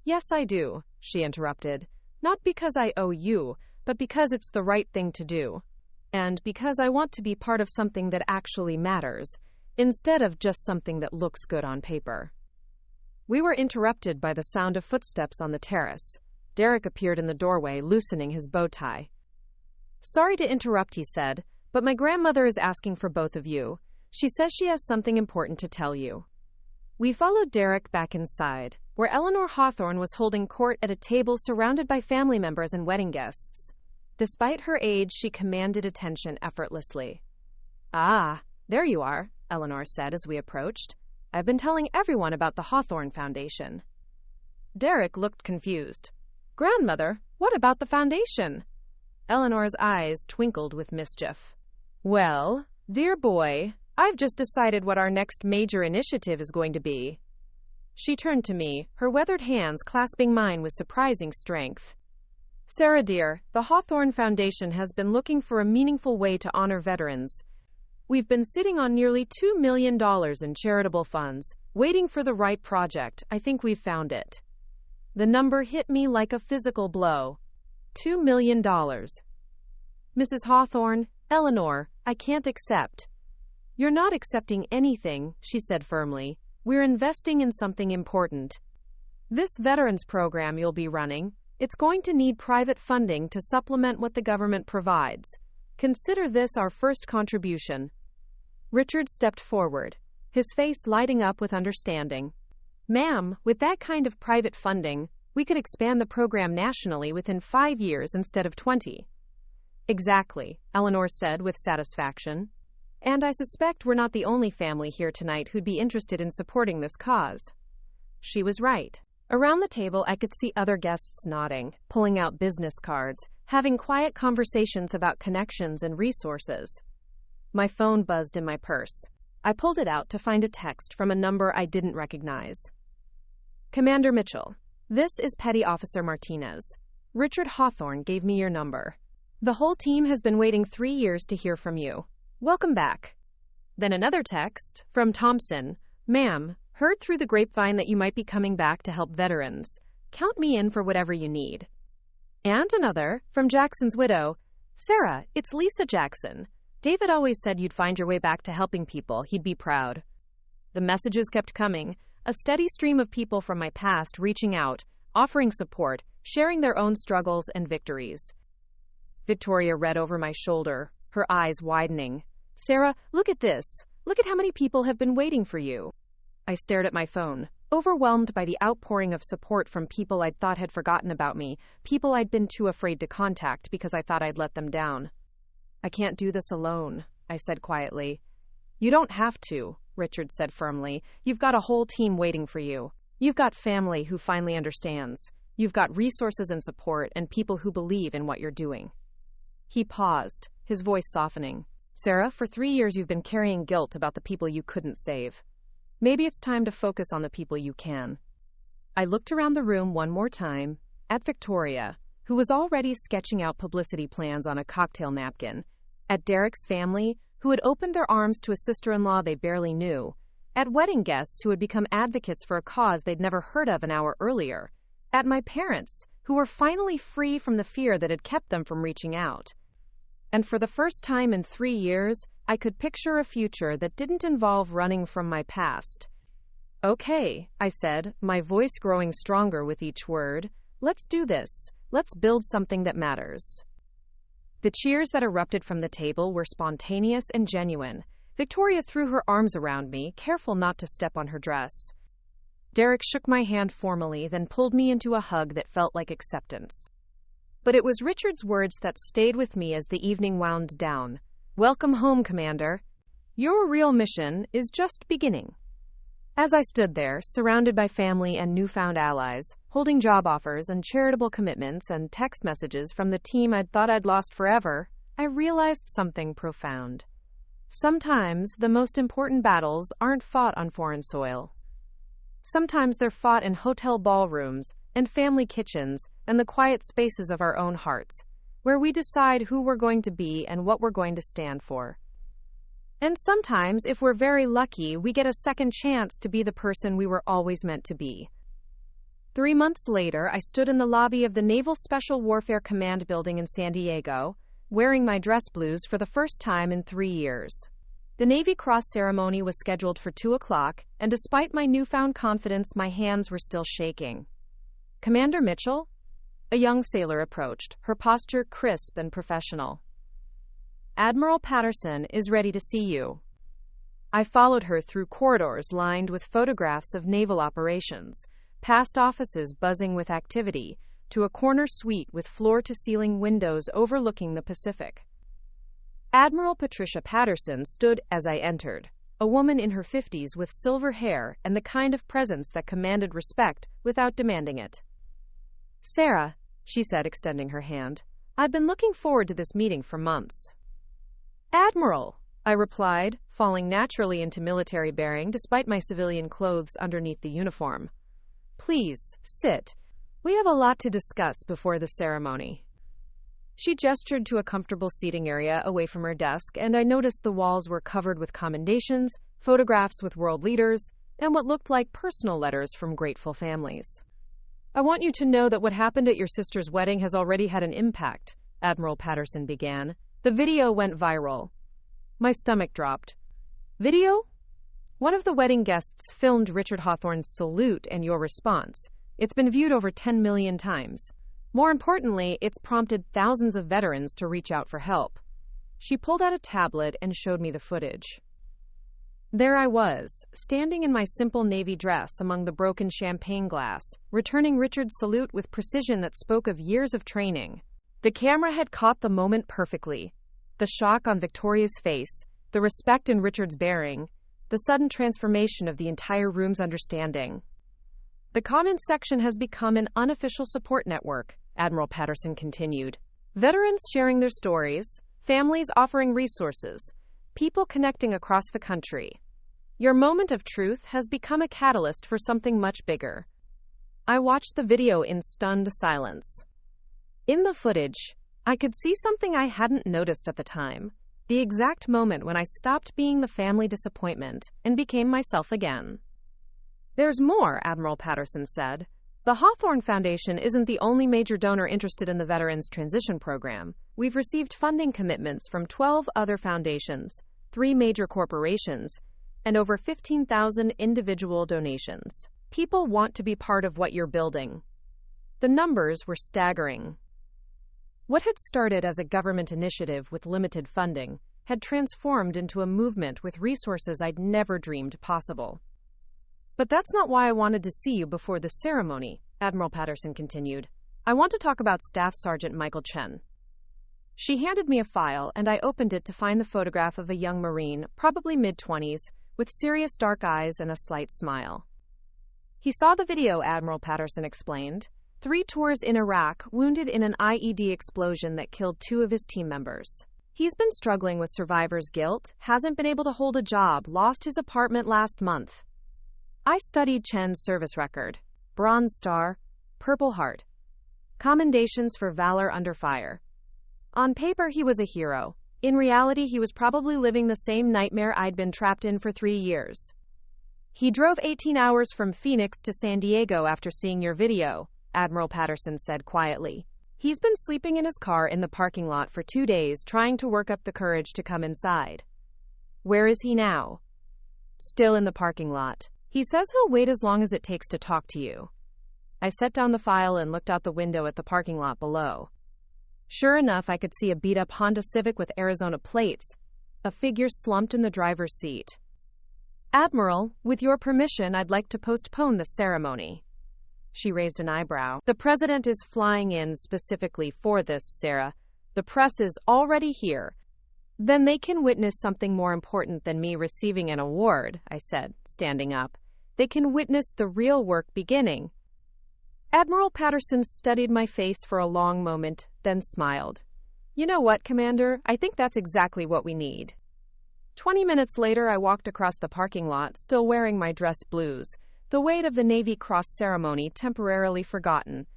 Yes, I do, she interrupted. Not because I owe you, but because it's the right thing to do. And because I want to be part of something that actually matters, instead of just something that looks good on paper. We were interrupted by the sound of footsteps on the terrace. Derek appeared in the doorway, loosening his bow tie. Sorry to interrupt, he said, but my grandmother is asking for both of you. She says she has something important to tell you. We followed Derek back inside, where Eleanor Hawthorne was holding court at a table surrounded by family members and wedding guests. Despite her age, she commanded attention effortlessly. Ah, there you are, Eleanor said as we approached. I've been telling everyone about the Hawthorne Foundation. Derek looked confused. Grandmother, what about the foundation? Eleanor's eyes twinkled with mischief. Well, dear boy, I've just decided what our next major initiative is going to be. She turned to me, her weathered hands clasping mine with surprising strength. Sarah dear, the Hawthorne Foundation has been looking for a meaningful way to honor veterans. We've been sitting on nearly $2 million in charitable funds, waiting for the right project. I think we've found it. The number hit me like a physical blow. $2 million. Mrs. Hawthorne, Eleanor, I can't accept. You're not accepting anything, she said firmly. We're investing in something important. This veterans program you'll be running, it's going to need private funding to supplement what the government provides. Consider this our first contribution. Richard stepped forward, his face lighting up with understanding. Ma'am, with that kind of private funding, we could expand the program nationally within 5 years instead of 20. Exactly, Eleanor said with satisfaction. And I suspect we're not the only family here tonight who'd be interested in supporting this cause. She was right. Around the table, I could see other guests nodding, pulling out business cards, having quiet conversations about connections and resources. My phone buzzed in my purse. I pulled it out to find a text from a number I didn't recognize. Commander Mitchell, this is Petty Officer Martinez. Richard Hawthorne gave me your number. The whole team has been waiting 3 years to hear from you. Welcome back. Then another text from Thompson. Ma'am, heard through the grapevine that you might be coming back to help veterans. Count me in for whatever you need. And another from Jackson's widow. Sarah, it's Lisa Jackson. David always said you'd find your way back to helping people. He'd be proud. The messages kept coming, a steady stream of people from my past reaching out, offering support, sharing their own struggles and victories. Victoria read over my shoulder, her eyes widening. Sarah, look at this. Look at how many people have been waiting for you. I stared at my phone, overwhelmed by the outpouring of support from people I'd thought had forgotten about me, people I'd been too afraid to contact because I thought I'd let them down. I can't do this alone, I said quietly. You don't have to, Richard said firmly. You've got a whole team waiting for you. You've got family who finally understands. You've got resources and support and people who believe in what you're doing. He paused, his voice softening. Sarah, for 3 years you've been carrying guilt about the people you couldn't save. Maybe it's time to focus on the people you can. I looked around the room one more time, at Victoria, who was already sketching out publicity plans on a cocktail napkin, at Derek's family, who had opened their arms to a sister-in-law they barely knew, at wedding guests who had become advocates for a cause they'd never heard of an hour earlier, at my parents, who were finally free from the fear that had kept them from reaching out. And for the first time in 3 years, I could picture a future that didn't involve running from my past. Okay, I said, my voice growing stronger with each word. Let's do this. Let's build something that matters. The cheers that erupted from the table were spontaneous and genuine. Victoria threw her arms around me, careful not to step on her dress. Derek shook my hand formally, then pulled me into a hug that felt like acceptance. But it was Richard's words that stayed with me as the evening wound down. Welcome home, Commander. Your real mission is just beginning. As I stood there, surrounded by family and newfound allies, holding job offers and charitable commitments and text messages from the team I'd thought I'd lost forever, I realized something profound. Sometimes the most important battles aren't fought on foreign soil. Sometimes they're fought in hotel ballrooms and family kitchens and the quiet spaces of our own hearts, where we decide who we're going to be and what we're going to stand for. And sometimes, if we're very lucky, we get a second chance to be the person we were always meant to be. 3 months later, I stood in the lobby of the Naval Special Warfare Command building in San Diego, wearing my dress blues for the first time in 3 years. The Navy Cross ceremony was scheduled for 2 o'clock, and despite my newfound confidence, my hands were still shaking. "Commander Mitchell?" A young sailor approached, her posture crisp and professional. "Admiral Patterson is ready to see you." I followed her through corridors lined with photographs of naval operations, past offices buzzing with activity, to a corner suite with floor-to-ceiling windows overlooking the Pacific. Admiral Patricia Patterson stood as I entered, a woman in her 50s with silver hair and the kind of presence that commanded respect without demanding it. "Sarah," she said, extending her hand, "I've been looking forward to this meeting for months." "Admiral," I replied, falling naturally into military bearing despite my civilian clothes underneath the uniform. "Please, sit. We have a lot to discuss before the ceremony." She gestured to a comfortable seating area away from her desk, and I noticed the walls were covered with commendations, photographs with world leaders, and what looked like personal letters from grateful families. "I want you to know that what happened at your sister's wedding has already had an impact," Admiral Patterson began. "The video went viral." My stomach dropped. "Video?" "One of the wedding guests filmed Richard Hawthorne's salute and your response. It's been viewed over 10 million times. More importantly, it's prompted thousands of veterans to reach out for help." She pulled out a tablet and showed me the footage. There I was, standing in my simple navy dress among the broken champagne glass, returning Richard's salute with precision that spoke of years of training. The camera had caught the moment perfectly. The shock on Victoria's face, the respect in Richard's bearing, the sudden transformation of the entire room's understanding. "The comment section has become an unofficial support network," Admiral Patterson continued. "Veterans sharing their stories, families offering resources, people connecting across the country. Your moment of truth has become a catalyst for something much bigger." I watched the video in stunned silence. In the footage, I could see something I hadn't noticed at the time, the exact moment when I stopped being the family disappointment and became myself again. "There's more," Admiral Patterson said. "The Hawthorne Foundation isn't the only major donor interested in the Veterans Transition Program. We've received funding commitments from 12 other foundations, 3 major corporations, and over 15,000 individual donations. People want to be part of what you're building." The numbers were staggering. What had started as a government initiative with limited funding had transformed into a movement with resources I'd never dreamed possible. "But that's not why I wanted to see you before the ceremony," Admiral Patterson continued. "I want to talk about Staff Sergeant Michael Chen." She handed me a file, and I opened it to find the photograph of a young Marine, probably mid-20s, with serious dark eyes and a slight smile. "He saw the video," Admiral Patterson explained. 3 tours in Iraq, wounded in an IED explosion that killed 2 of his team members. He's been struggling with survivor's guilt, hasn't been able to hold a job, lost his apartment last month." I studied Chen's service record. Bronze Star, Purple Heart. Commendations for valor under fire. On paper, he was a hero. In reality, he was probably living the same nightmare I'd been trapped in for 3 years. "He drove 18 hours from Phoenix to San Diego after seeing your video," Admiral Patterson said quietly. "He's been sleeping in his car in the parking lot for 2 days, trying to work up the courage to come inside." "Where is he now?" "Still in the parking lot. He says he'll wait as long as it takes to talk to you." I set down the file and looked out the window at the parking lot below. Sure enough, I could see a beat-up Honda Civic with Arizona plates, a figure slumped in the driver's seat. "Admiral, with your permission, I'd like to postpone the ceremony." She raised an eyebrow. "The president is flying in specifically for this, Sarah. The press is already here. Then they can witness something more important than me receiving an award," I said, standing up. "They can witness the real work beginning." Admiral Patterson studied my face for a long moment, then smiled. "You know what, Commander? I think that's exactly what we need." 20 minutes later, I walked across the parking lot, still wearing my dress blues, the weight of the Navy Cross ceremony temporarily forgotten.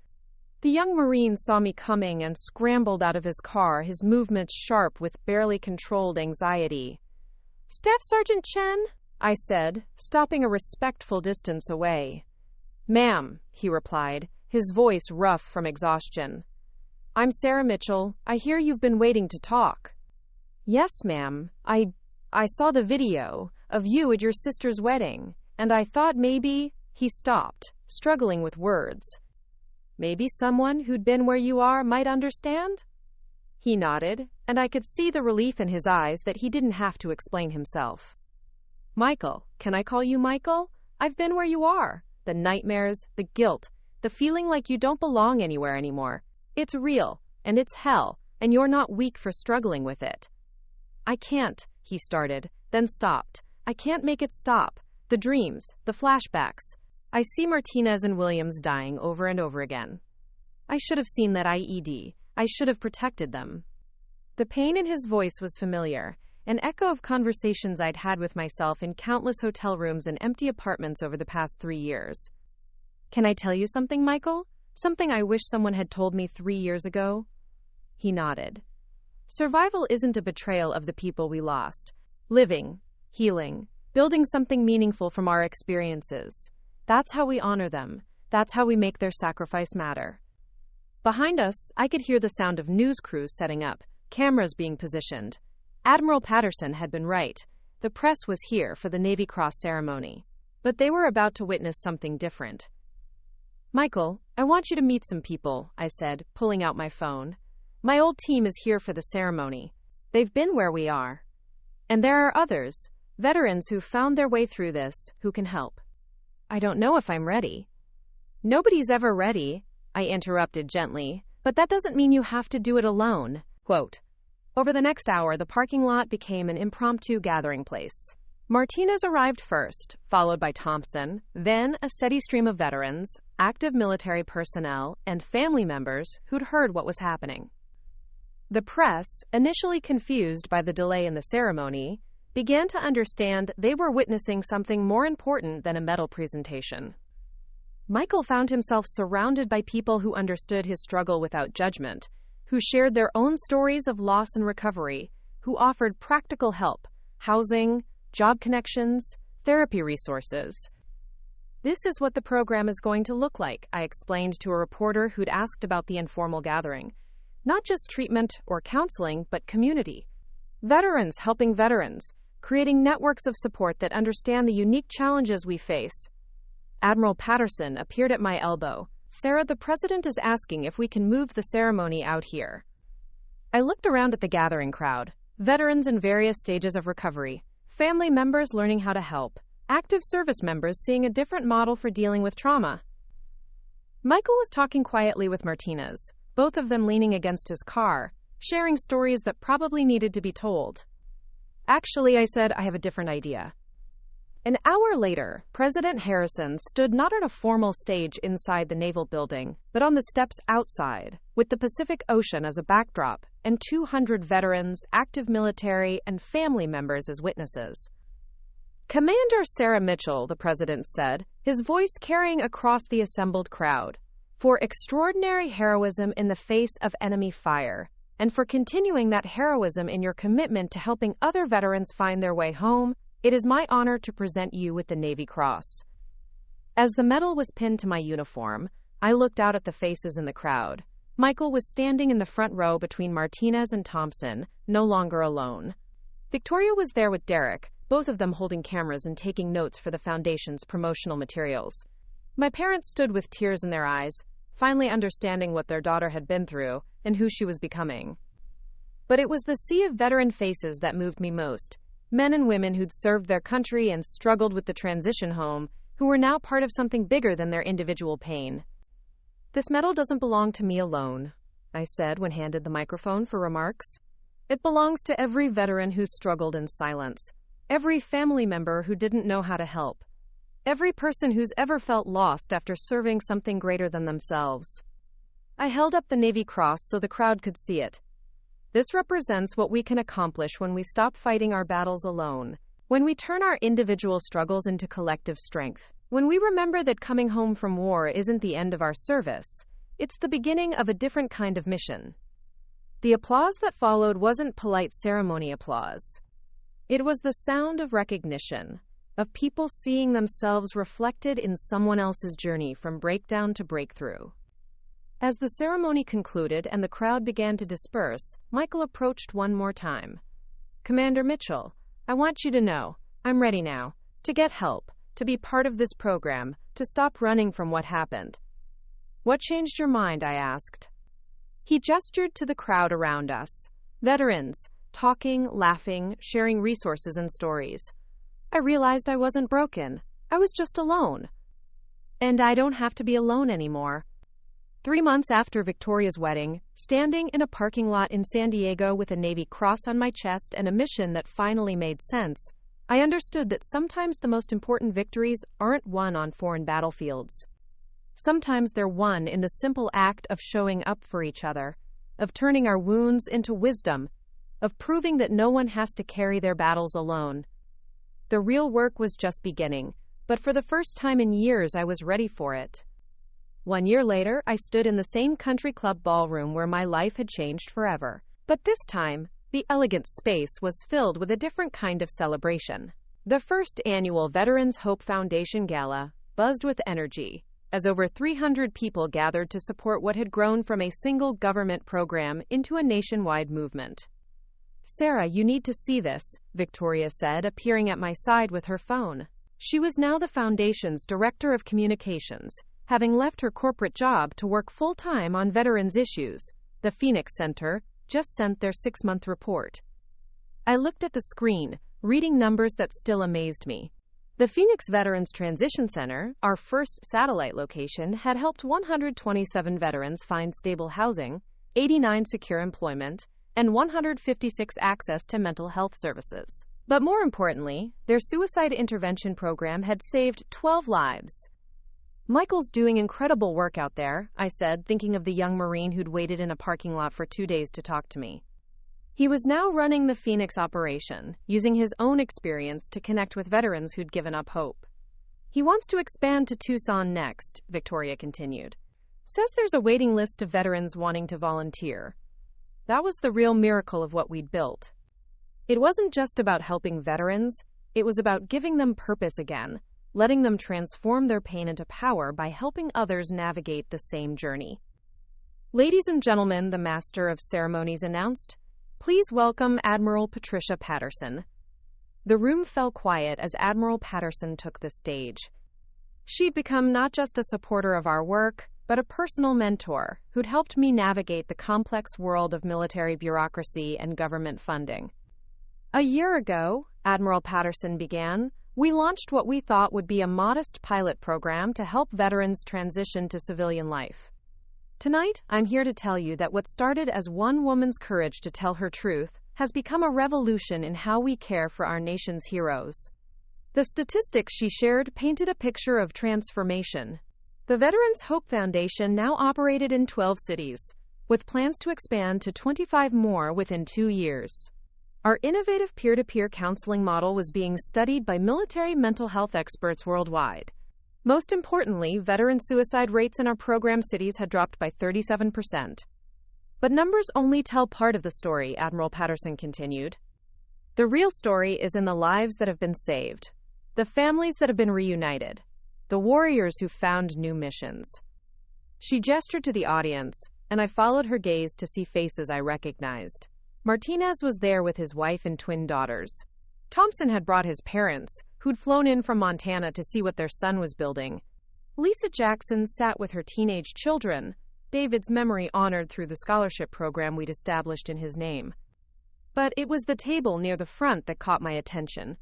The young Marine saw me coming and scrambled out of his car, his movements sharp with barely controlled anxiety. "Staff Sergeant Chen?" I said, stopping a respectful distance away. "Ma'am," he replied, his voice rough from exhaustion. "I'm Sarah Mitchell. I hear you've been waiting to talk." "Yes, ma'am. I saw the video of you at your sister's wedding, and I thought maybe..." He stopped, struggling with words. "Maybe someone who'd been where you are might understand?" He nodded, and I could see the relief in his eyes that he didn't have to explain himself. "Michael, can I call you Michael? I've been where you are. The nightmares, the guilt, the feeling like you don't belong anywhere anymore. It's real, and it's hell, and you're not weak for struggling with it." "I can't," he started, then stopped. "I can't make it stop. The dreams, the flashbacks. I see Martinez and Williams dying over and over again. I should have seen that IED. I should have protected them." The pain in his voice was familiar, an echo of conversations I'd had with myself in countless hotel rooms and empty apartments over the past 3 years. "Can I tell you something, Michael? Something I wish someone had told me 3 years ago?" He nodded. "Survival isn't a betrayal of the people we lost. Living, healing, building something meaningful from our experiences. That's how we honor them. That's how we make their sacrifice matter." Behind us, I could hear the sound of news crews setting up, cameras being positioned. Admiral Patterson had been right. The press was here for the Navy Cross ceremony. But they were about to witness something different. "Michael, I want you to meet some people," I said, pulling out my phone. "My old team is here for the ceremony. They've been where we are. And there are others, veterans who found their way through this, who can help." "I don't know if I'm ready." "Nobody's ever ready," I interrupted gently, "but that doesn't mean you have to do it alone." Quote. Over the next hour, the parking lot became an impromptu gathering place. Martinez arrived first, followed by Thompson, then a steady stream of veterans, active military personnel, and family members who'd heard what was happening. The press, initially confused by the delay in the ceremony, began to understand they were witnessing something more important than a medal presentation. Michael found himself surrounded by people who understood his struggle without judgment, who shared their own stories of loss and recovery, who offered practical help, housing, job connections, therapy resources. "This is what the program is going to look like," I explained to a reporter who'd asked about the informal gathering. "Not just treatment or counseling, but community. Veterans helping veterans, creating networks of support that understand the unique challenges we face." Admiral Patterson appeared at my elbow. "Sarah, the president is asking if we can move the ceremony out here." I looked around at the gathering crowd. Veterans in various stages of recovery, family members learning how to help, active service members seeing a different model for dealing with trauma. Michael was talking quietly with Martinez, both of them leaning against his car, sharing stories that probably needed to be told. "Actually," I said, "I have a different idea." An hour later, President Harrison stood not on a formal stage inside the Naval Building, but on the steps outside, with the Pacific Ocean as a backdrop, and 200 veterans, active military, and family members as witnesses. "Commander Sarah Mitchell," the president said, his voice carrying across the assembled crowd, "for extraordinary heroism in the face of enemy fire, and for continuing that heroism in your commitment to helping other veterans find their way home, it is my honor to present you with the Navy Cross." As the medal was pinned to my uniform, I looked out at the faces in the crowd. Michael was standing in the front row between Martinez and Thompson, no longer alone. Victoria was there with Derek, both of them holding cameras and taking notes for the Foundation's promotional materials. My parents stood with tears in their eyes, finally understanding what their daughter had been through and who she was becoming. But it was the sea of veteran faces that moved me most. Men and women who'd served their country and struggled with the transition home, who were now part of something bigger than their individual pain. "This medal doesn't belong to me alone," I said when handed the microphone for remarks. "It belongs to every veteran who struggled in silence, every family member who didn't know how to help, every person who's ever felt lost after serving something greater than themselves." I held up the Navy Cross so the crowd could see it. "This represents what we can accomplish when we stop fighting our battles alone, when we turn our individual struggles into collective strength, when we remember that coming home from war isn't the end of our service, It's the beginning of a different kind of mission. The applause that followed wasn't polite ceremony applause. It was the sound of recognition, of people seeing themselves reflected in someone else's journey from breakdown to breakthrough. As the ceremony concluded and the crowd began to disperse, Michael approached one more time. "Commander Mitchell, I want you to know, I'm ready now, to get help, to be part of this program, to stop running from what happened." "What changed your mind?" I asked. He gestured to the crowd around us. Veterans, talking, laughing, sharing resources and stories. I realized I wasn't broken. I was just alone. And I don't have to be alone anymore. 3 months after Victoria's wedding, standing in a parking lot in San Diego with a Navy cross on my chest and a mission that finally made sense, I understood that sometimes the most important victories aren't won on foreign battlefields. Sometimes they're won in the simple act of showing up for each other, of turning our wounds into wisdom, of proving that no one has to carry their battles alone. The real work was just beginning, but for the first time in years I was ready for it. 1 year later, I stood in the same country club ballroom where my life had changed forever. But this time, the elegant space was filled with a different kind of celebration. The first annual Veterans Hope Foundation Gala buzzed with energy, as over 300 people gathered to support what had grown from a single government program into a nationwide movement. "Sarah, you need to see this," Victoria said, appearing at my side with her phone. She was now the Foundation's Director of Communications, having left her corporate job to work full-time on veterans issues. The Phoenix Center just sent their 6-month report. I looked at the screen, reading numbers that still amazed me. The Phoenix Veterans Transition Center, our first satellite location, had helped 127 veterans find stable housing, 89 secure employment, and 156 access to mental health services. But more importantly, their suicide intervention program had saved 12 lives. "Michael's doing incredible work out there," I said, thinking of the young Marine who'd waited in a parking lot for 2 days to talk to me. He was now running the Phoenix operation, using his own experience to connect with veterans who'd given up hope. "He wants to expand to Tucson next," Victoria continued. "Says there's a waiting list of veterans wanting to volunteer." That was the real miracle of what we'd built. It wasn't just about helping veterans, it was about giving them purpose again, letting them transform their pain into power by helping others navigate the same journey. "Ladies and gentlemen," the Master of Ceremonies announced, "please welcome Admiral Patricia Patterson." The room fell quiet as Admiral Patterson took the stage. She'd become not just a supporter of our work, but a personal mentor who'd helped me navigate the complex world of military bureaucracy and government funding. "A year ago," Admiral Patterson began, "we launched what we thought would be a modest pilot program to help veterans transition to civilian life. Tonight, I'm here to tell you that what started as one woman's courage to tell her truth has become a revolution in how we care for our nation's heroes." The statistics she shared painted a picture of transformation. The Veterans Hope Foundation now operated in 12 cities, with plans to expand to 25 more within 2 years. Our innovative peer-to-peer counseling model was being studied by military mental health experts worldwide. Most importantly, veteran suicide rates in our program cities had dropped by 37%. But numbers only tell part of the story, Admiral Patterson continued. The real story is in the lives that have been saved, the families that have been reunited, the warriors who found new missions. She gestured to the audience, and I followed her gaze to see faces I recognized. Martinez was there with his wife and twin daughters. Thompson had brought his parents, who'd flown in from Montana to see what their son was building. Lisa Jackson sat with her teenage children, David's memory honored through the scholarship program we'd established in his name. But it was the table near the front that caught my attention.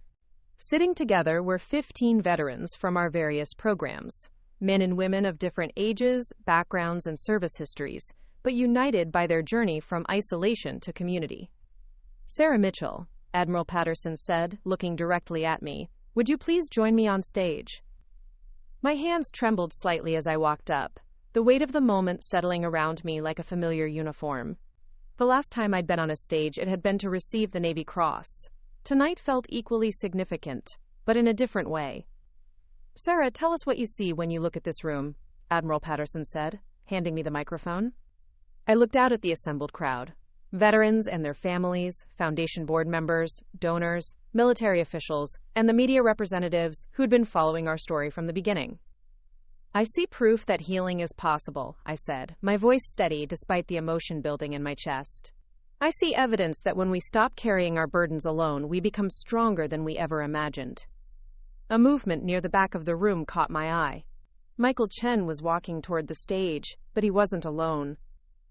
Sitting together were 15 veterans from our various programs, men and women of different ages, backgrounds, and service histories, but united by their journey from isolation to community. "Sarah Mitchell," Admiral Patterson said, looking directly at me, "would you please join me on stage?" My hands trembled slightly as I walked up, the weight of the moment settling around me like a familiar uniform. The last time I'd been on a stage, it had been to receive the Navy Cross. Tonight felt equally significant, but in a different way. "Sarah, tell us what you see when you look at this room," Admiral Patterson said, handing me the microphone. I looked out at the assembled crowd. Veterans and their families, Foundation board members, donors, military officials, and the media representatives who'd been following our story from the beginning. I see proof that healing is possible, I said, my voice steady despite the emotion building in my chest. I see evidence that when we stop carrying our burdens alone, we become stronger than we ever imagined. A movement near the back of the room caught my eye. Michael Chen was walking toward the stage, but he wasn't alone.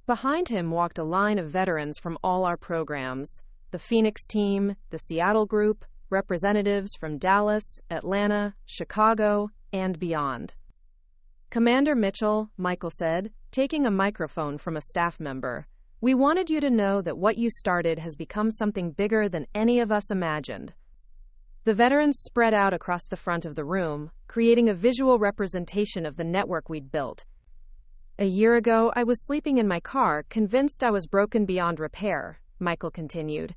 Behind him walked a line of veterans from all our programs, the Phoenix team, the Seattle group, representatives from Dallas, Atlanta, Chicago, and beyond. Commander Mitchell, Michael said, taking a microphone from a staff member, we wanted you to know that what you started has become something bigger than any of us imagined. The veterans spread out across the front of the room, creating a visual representation of the network we'd built. A year ago, I was sleeping in my car, convinced I was broken beyond repair, Michael continued.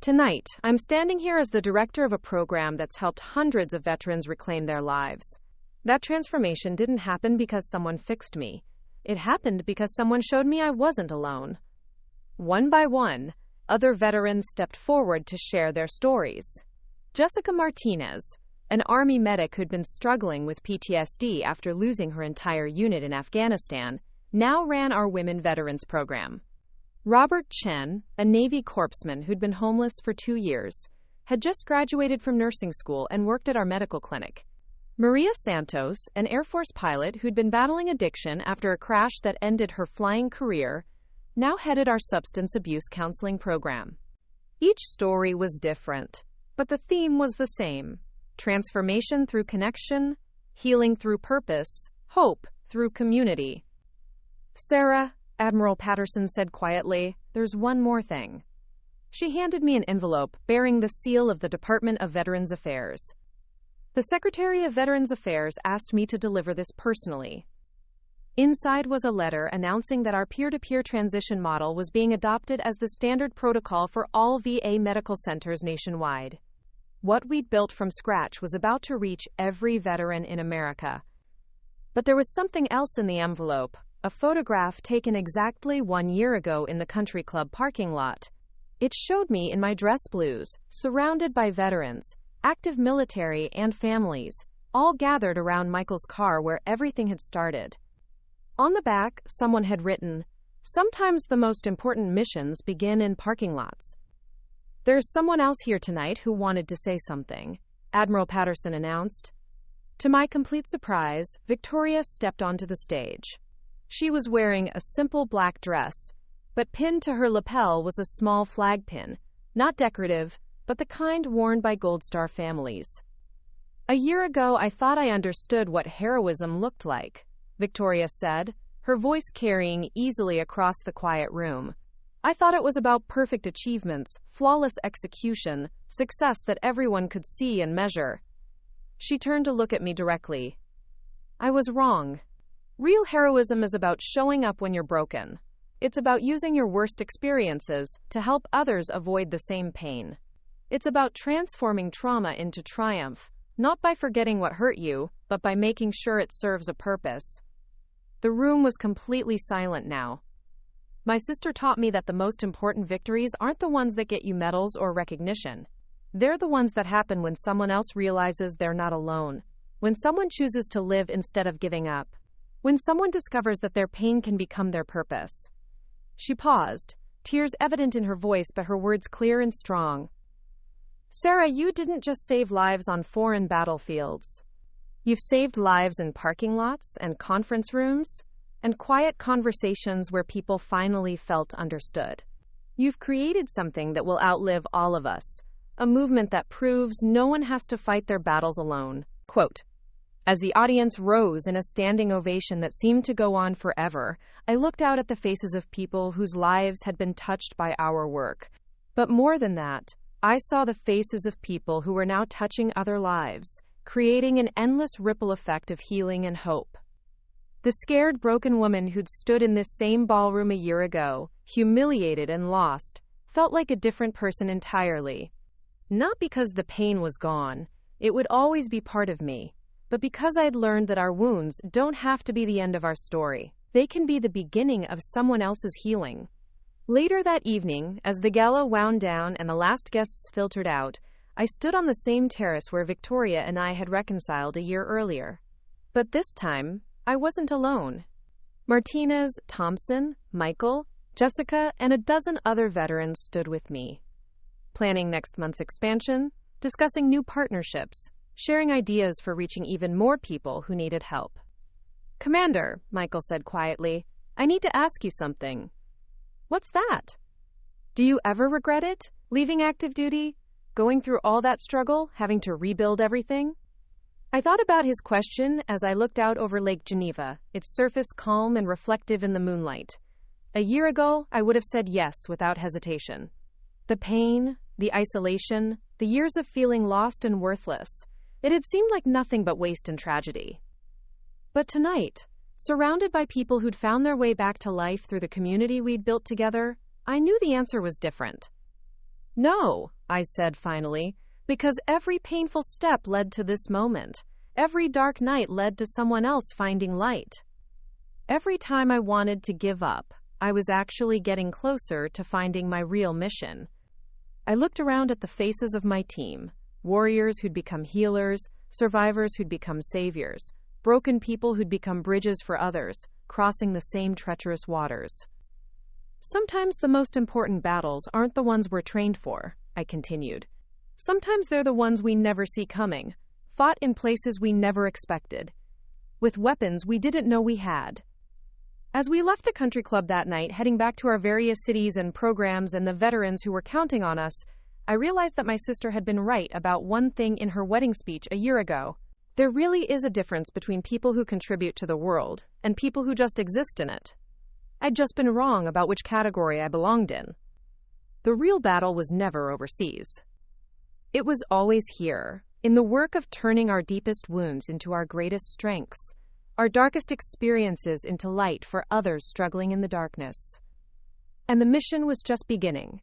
Tonight, I'm standing here as the director of a program that's helped hundreds of veterans reclaim their lives. That transformation didn't happen because someone fixed me. It happened because someone showed me I wasn't alone. One by one, other veterans stepped forward to share their stories. Jessica Martinez, an Army medic who'd been struggling with PTSD after losing her entire unit in Afghanistan, now ran our Women Veterans program. Robert Chen, a Navy corpsman who'd been homeless for 2 years, had just graduated from nursing school and worked at our medical clinic. Maria Santos, an Air Force pilot who'd been battling addiction after a crash that ended her flying career, now headed our substance abuse counseling program. Each story was different, but the theme was the same. Transformation through connection, healing through purpose, hope through community. Sarah, Admiral Patterson said quietly, there's one more thing. She handed me an envelope bearing the seal of the Department of Veterans Affairs. The Secretary of Veterans Affairs asked me to deliver this personally. Inside was a letter announcing that our peer-to-peer transition model was being adopted as the standard protocol for all VA medical centers nationwide. What we'd built from scratch was about to reach every veteran in America. But there was something else in the envelope, a photograph taken exactly 1 year ago in the country club parking lot. It showed me in my dress blues, surrounded by veterans, active military and families, all gathered around Michael's car where everything had started. On the back, someone had written, "Sometimes the most important missions begin in parking lots." There's someone else here tonight who wanted to say something, Admiral Patterson announced. To my complete surprise, Victoria stepped onto the stage. She was wearing a simple black dress, but pinned to her lapel was a small flag pin, not decorative, but the kind worn by Gold Star families. A year ago, I thought I understood what heroism looked like, Victoria said, her voice carrying easily across the quiet room. I thought it was about perfect achievements, flawless execution, success that everyone could see and measure. She turned to look at me directly. I was wrong. Real heroism is about showing up when you're broken. It's about using your worst experiences to help others avoid the same pain. It's about transforming trauma into triumph, not by forgetting what hurt you, but by making sure it serves a purpose. The room was completely silent now. My sister taught me that the most important victories aren't the ones that get you medals or recognition. They're the ones that happen when someone else realizes they're not alone, when someone chooses to live instead of giving up, when someone discovers that their pain can become their purpose. She paused, tears evident in her voice but her words clear and strong. Sarah, you didn't just save lives on foreign battlefields. You've saved lives in parking lots and conference rooms, and quiet conversations where people finally felt understood. You've created something that will outlive all of us, a movement that proves no one has to fight their battles alone. Quote, as the audience rose in a standing ovation that seemed to go on forever, I looked out at the faces of people whose lives had been touched by our work. But more than that, I saw the faces of people who were now touching other lives, creating an endless ripple effect of healing and hope. The scared, broken woman who'd stood in this same ballroom a year ago, humiliated and lost, felt like a different person entirely. Not because the pain was gone, it would always be part of me, but because I'd learned that our wounds don't have to be the end of our story. they can be the beginning of someone else's healing. Later that evening, as the gala wound down and the last guests filtered out, I stood on the same terrace where Victoria and I had reconciled a year earlier. But this time, I wasn't alone. Martinez, Thompson, Michael, Jessica, and a dozen other veterans stood with me, planning next month's expansion, discussing new partnerships, sharing ideas for reaching even more people who needed help. "Commander," Michael said quietly, "I need to ask you something." "What's that?" "Do you ever regret it? Leaving active duty? Going through all that struggle, having to rebuild everything?" I thought about his question as I looked out over Lake Geneva, its surface calm and reflective in the moonlight. A year ago, I would have said yes without hesitation. The pain, the isolation, the years of feeling lost and worthless, it had seemed like nothing but waste and tragedy. But tonight, surrounded by people who'd found their way back to life through the community we'd built together, I knew the answer was different. "No," I said finally, because every painful step led to this moment. Every dark night led to someone else finding light. Every time I wanted to give up, I was actually getting closer to finding my real mission. I looked around at the faces of my team, warriors who'd become healers, survivors who'd become saviors, broken people who'd become bridges for others, crossing the same treacherous waters. "Sometimes the most important battles aren't the ones we're trained for," I continued. "Sometimes they're the ones we never see coming, fought in places we never expected, with weapons we didn't know we had." As we left the country club that night, heading back to our various cities and programs and the veterans who were counting on us, I realized that my sister had been right about one thing in her wedding speech a year ago. There really is a difference between people who contribute to the world and people who just exist in it. I'd just been wrong about which category I belonged in. The real battle was never overseas. It was always here, in the work of turning our deepest wounds into our greatest strengths, our darkest experiences into light for others struggling in the darkness. And the mission was just beginning.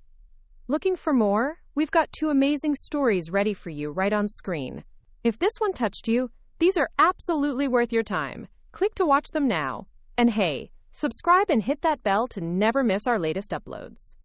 Looking for more? We've got 2 amazing stories ready for you right on screen. If this one touched you, these are absolutely worth your time. Click to watch them now. And hey, subscribe and hit that bell to never miss our latest uploads.